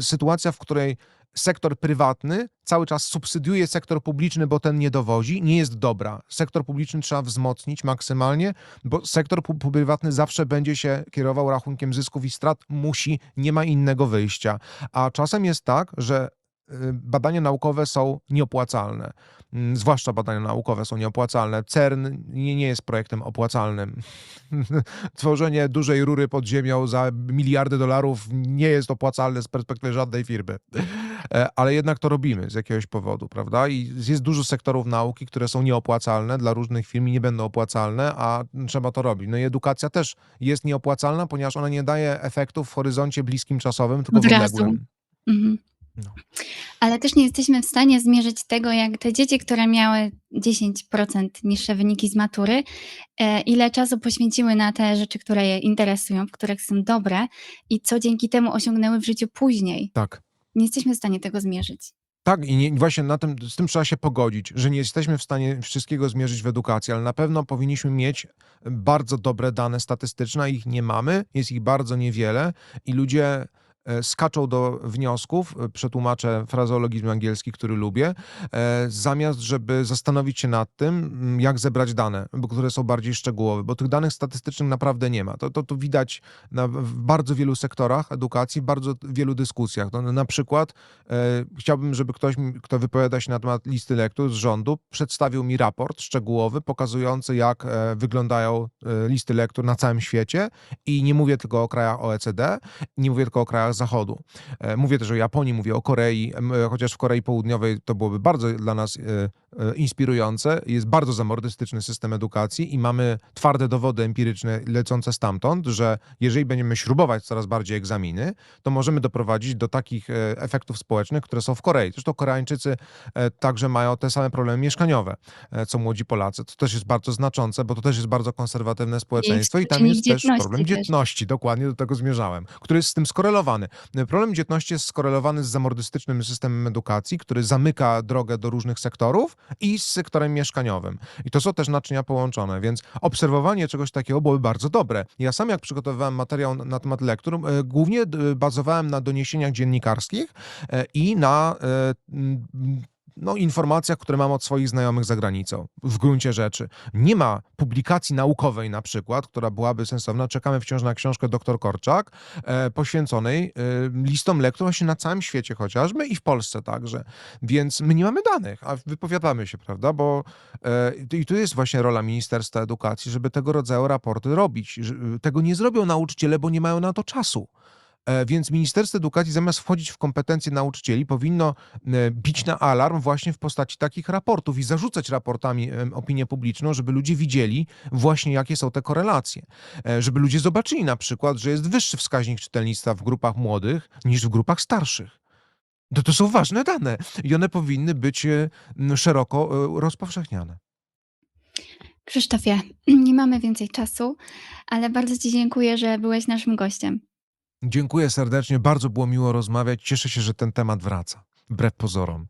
sytuacja, w której sektor prywatny cały czas subsydiuje sektor publiczny, bo ten nie dowozi, nie jest dobra. Sektor publiczny trzeba wzmocnić maksymalnie, bo sektor prywatny zawsze będzie się kierował rachunkiem zysków i strat, nie ma innego wyjścia. A czasem jest tak, że badania naukowe są nieopłacalne. Zwłaszcza badania naukowe są nieopłacalne. CERN nie jest projektem opłacalnym. Tworzenie dużej rury pod ziemią za miliardy dolarów nie jest opłacalne z perspektywy żadnej firmy. Ale jednak to robimy z jakiegoś powodu, prawda? I jest dużo sektorów nauki, które są nieopłacalne dla różnych firm i nie będą opłacalne, a trzeba to robić. No i edukacja też jest nieopłacalna, ponieważ ona nie daje efektów w horyzoncie bliskim czasowym, tylko w Od razu. odległym. Mhm. No. Ale też nie jesteśmy w stanie zmierzyć tego, jak te dzieci, które miały 10% niższe wyniki z matury, ile czasu poświęciły na te rzeczy, które je interesują, w których są dobre i co dzięki temu osiągnęły w życiu później. Tak. Nie jesteśmy w stanie tego zmierzyć. Tak, i właśnie z tym trzeba się pogodzić, że nie jesteśmy w stanie wszystkiego zmierzyć w edukacji, ale na pewno powinniśmy mieć bardzo dobre dane statystyczne, a ich nie mamy, jest ich bardzo niewiele i ludzie skaczą do wniosków, przetłumaczę frazeologizm angielski, który lubię, zamiast żeby zastanowić się nad tym, jak zebrać dane, które są bardziej szczegółowe, bo tych danych statystycznych naprawdę nie ma. To widać w bardzo wielu sektorach edukacji, w bardzo wielu dyskusjach. No, na przykład chciałbym, żeby ktoś, kto wypowiada się na temat listy lektur z rządu, przedstawił mi raport szczegółowy, pokazujący, jak wyglądają listy lektur na całym świecie i nie mówię tylko o krajach OECD, nie mówię tylko o krajach Zachodu. Mówię też o Japonii, mówię o Korei, chociaż w Korei Południowej to byłoby bardzo dla nas inspirujące. Jest bardzo zamordystyczny system edukacji i mamy twarde dowody empiryczne lecące stamtąd, że jeżeli będziemy śrubować coraz bardziej egzaminy, to możemy doprowadzić do takich efektów społecznych, które są w Korei. Zresztą Koreańczycy także mają te same problemy mieszkaniowe, co młodzi Polacy. To też jest bardzo znaczące, bo to też jest bardzo konserwatywne społeczeństwo i tam współczynnik jest też dzietności problem też. dzietności. Dokładnie do tego zmierzałem, który jest z tym skorelowany. Problem dzietności jest skorelowany z zamordystycznym systemem edukacji, który zamyka drogę do różnych sektorów i z sektorem mieszkaniowym. I to są też naczynia połączone, więc obserwowanie czegoś takiego byłoby bardzo dobre. Ja sam, jak przygotowywałem materiał na temat lektur, głównie bazowałem na doniesieniach dziennikarskich i na informacjach, które mam od swoich znajomych za granicą. W gruncie rzeczy. Nie ma publikacji naukowej na przykład, która byłaby sensowna. Czekamy wciąż na książkę dr Korczak, poświęconej listom lektur właśnie na całym świecie chociażby i w Polsce także. Więc my nie mamy danych, a wypowiadamy się, prawda? Bo i tu jest właśnie rola Ministerstwa Edukacji, żeby tego rodzaju raporty robić. Tego nie zrobią nauczyciele, bo nie mają na to czasu. Więc Ministerstwo Edukacji zamiast wchodzić w kompetencje nauczycieli powinno bić na alarm właśnie w postaci takich raportów i zarzucać raportami opinię publiczną, żeby ludzie widzieli właśnie jakie są te korelacje. Żeby ludzie zobaczyli na przykład, że jest wyższy wskaźnik czytelnictwa w grupach młodych niż w grupach starszych. To są ważne dane i one powinny być szeroko rozpowszechniane. Krzysztofie, nie mamy więcej czasu, ale bardzo Ci dziękuję, że byłeś naszym gościem. Dziękuję serdecznie, bardzo było miło rozmawiać. Cieszę się, że ten temat wraca, wbrew pozorom.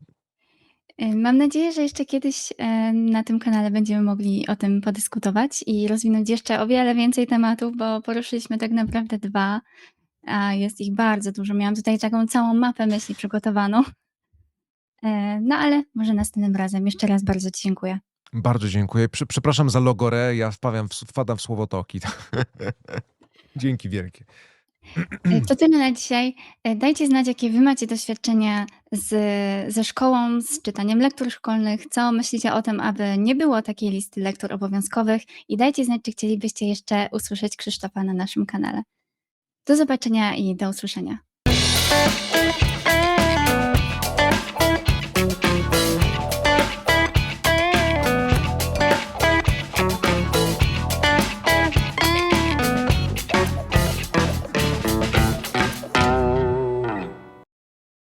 Mam nadzieję, że jeszcze kiedyś na tym kanale będziemy mogli o tym podyskutować i rozwinąć jeszcze o wiele więcej tematów, bo poruszyliśmy tak naprawdę 2, a jest ich bardzo dużo. Miałam tutaj taką całą mapę myśli przygotowaną. No ale może następnym razem. Jeszcze raz bardzo Ci dziękuję. Bardzo dziękuję. Przepraszam za logorę, ja wpadam w słowotoki. Dzięki wielkie. To tyle na dzisiaj. Dajcie znać, jakie wy macie doświadczenia ze szkołą, z czytaniem lektur szkolnych, co myślicie o tym, aby nie było takiej listy lektur obowiązkowych i dajcie znać, czy chcielibyście jeszcze usłyszeć Krzysztofa na naszym kanale. Do zobaczenia i do usłyszenia.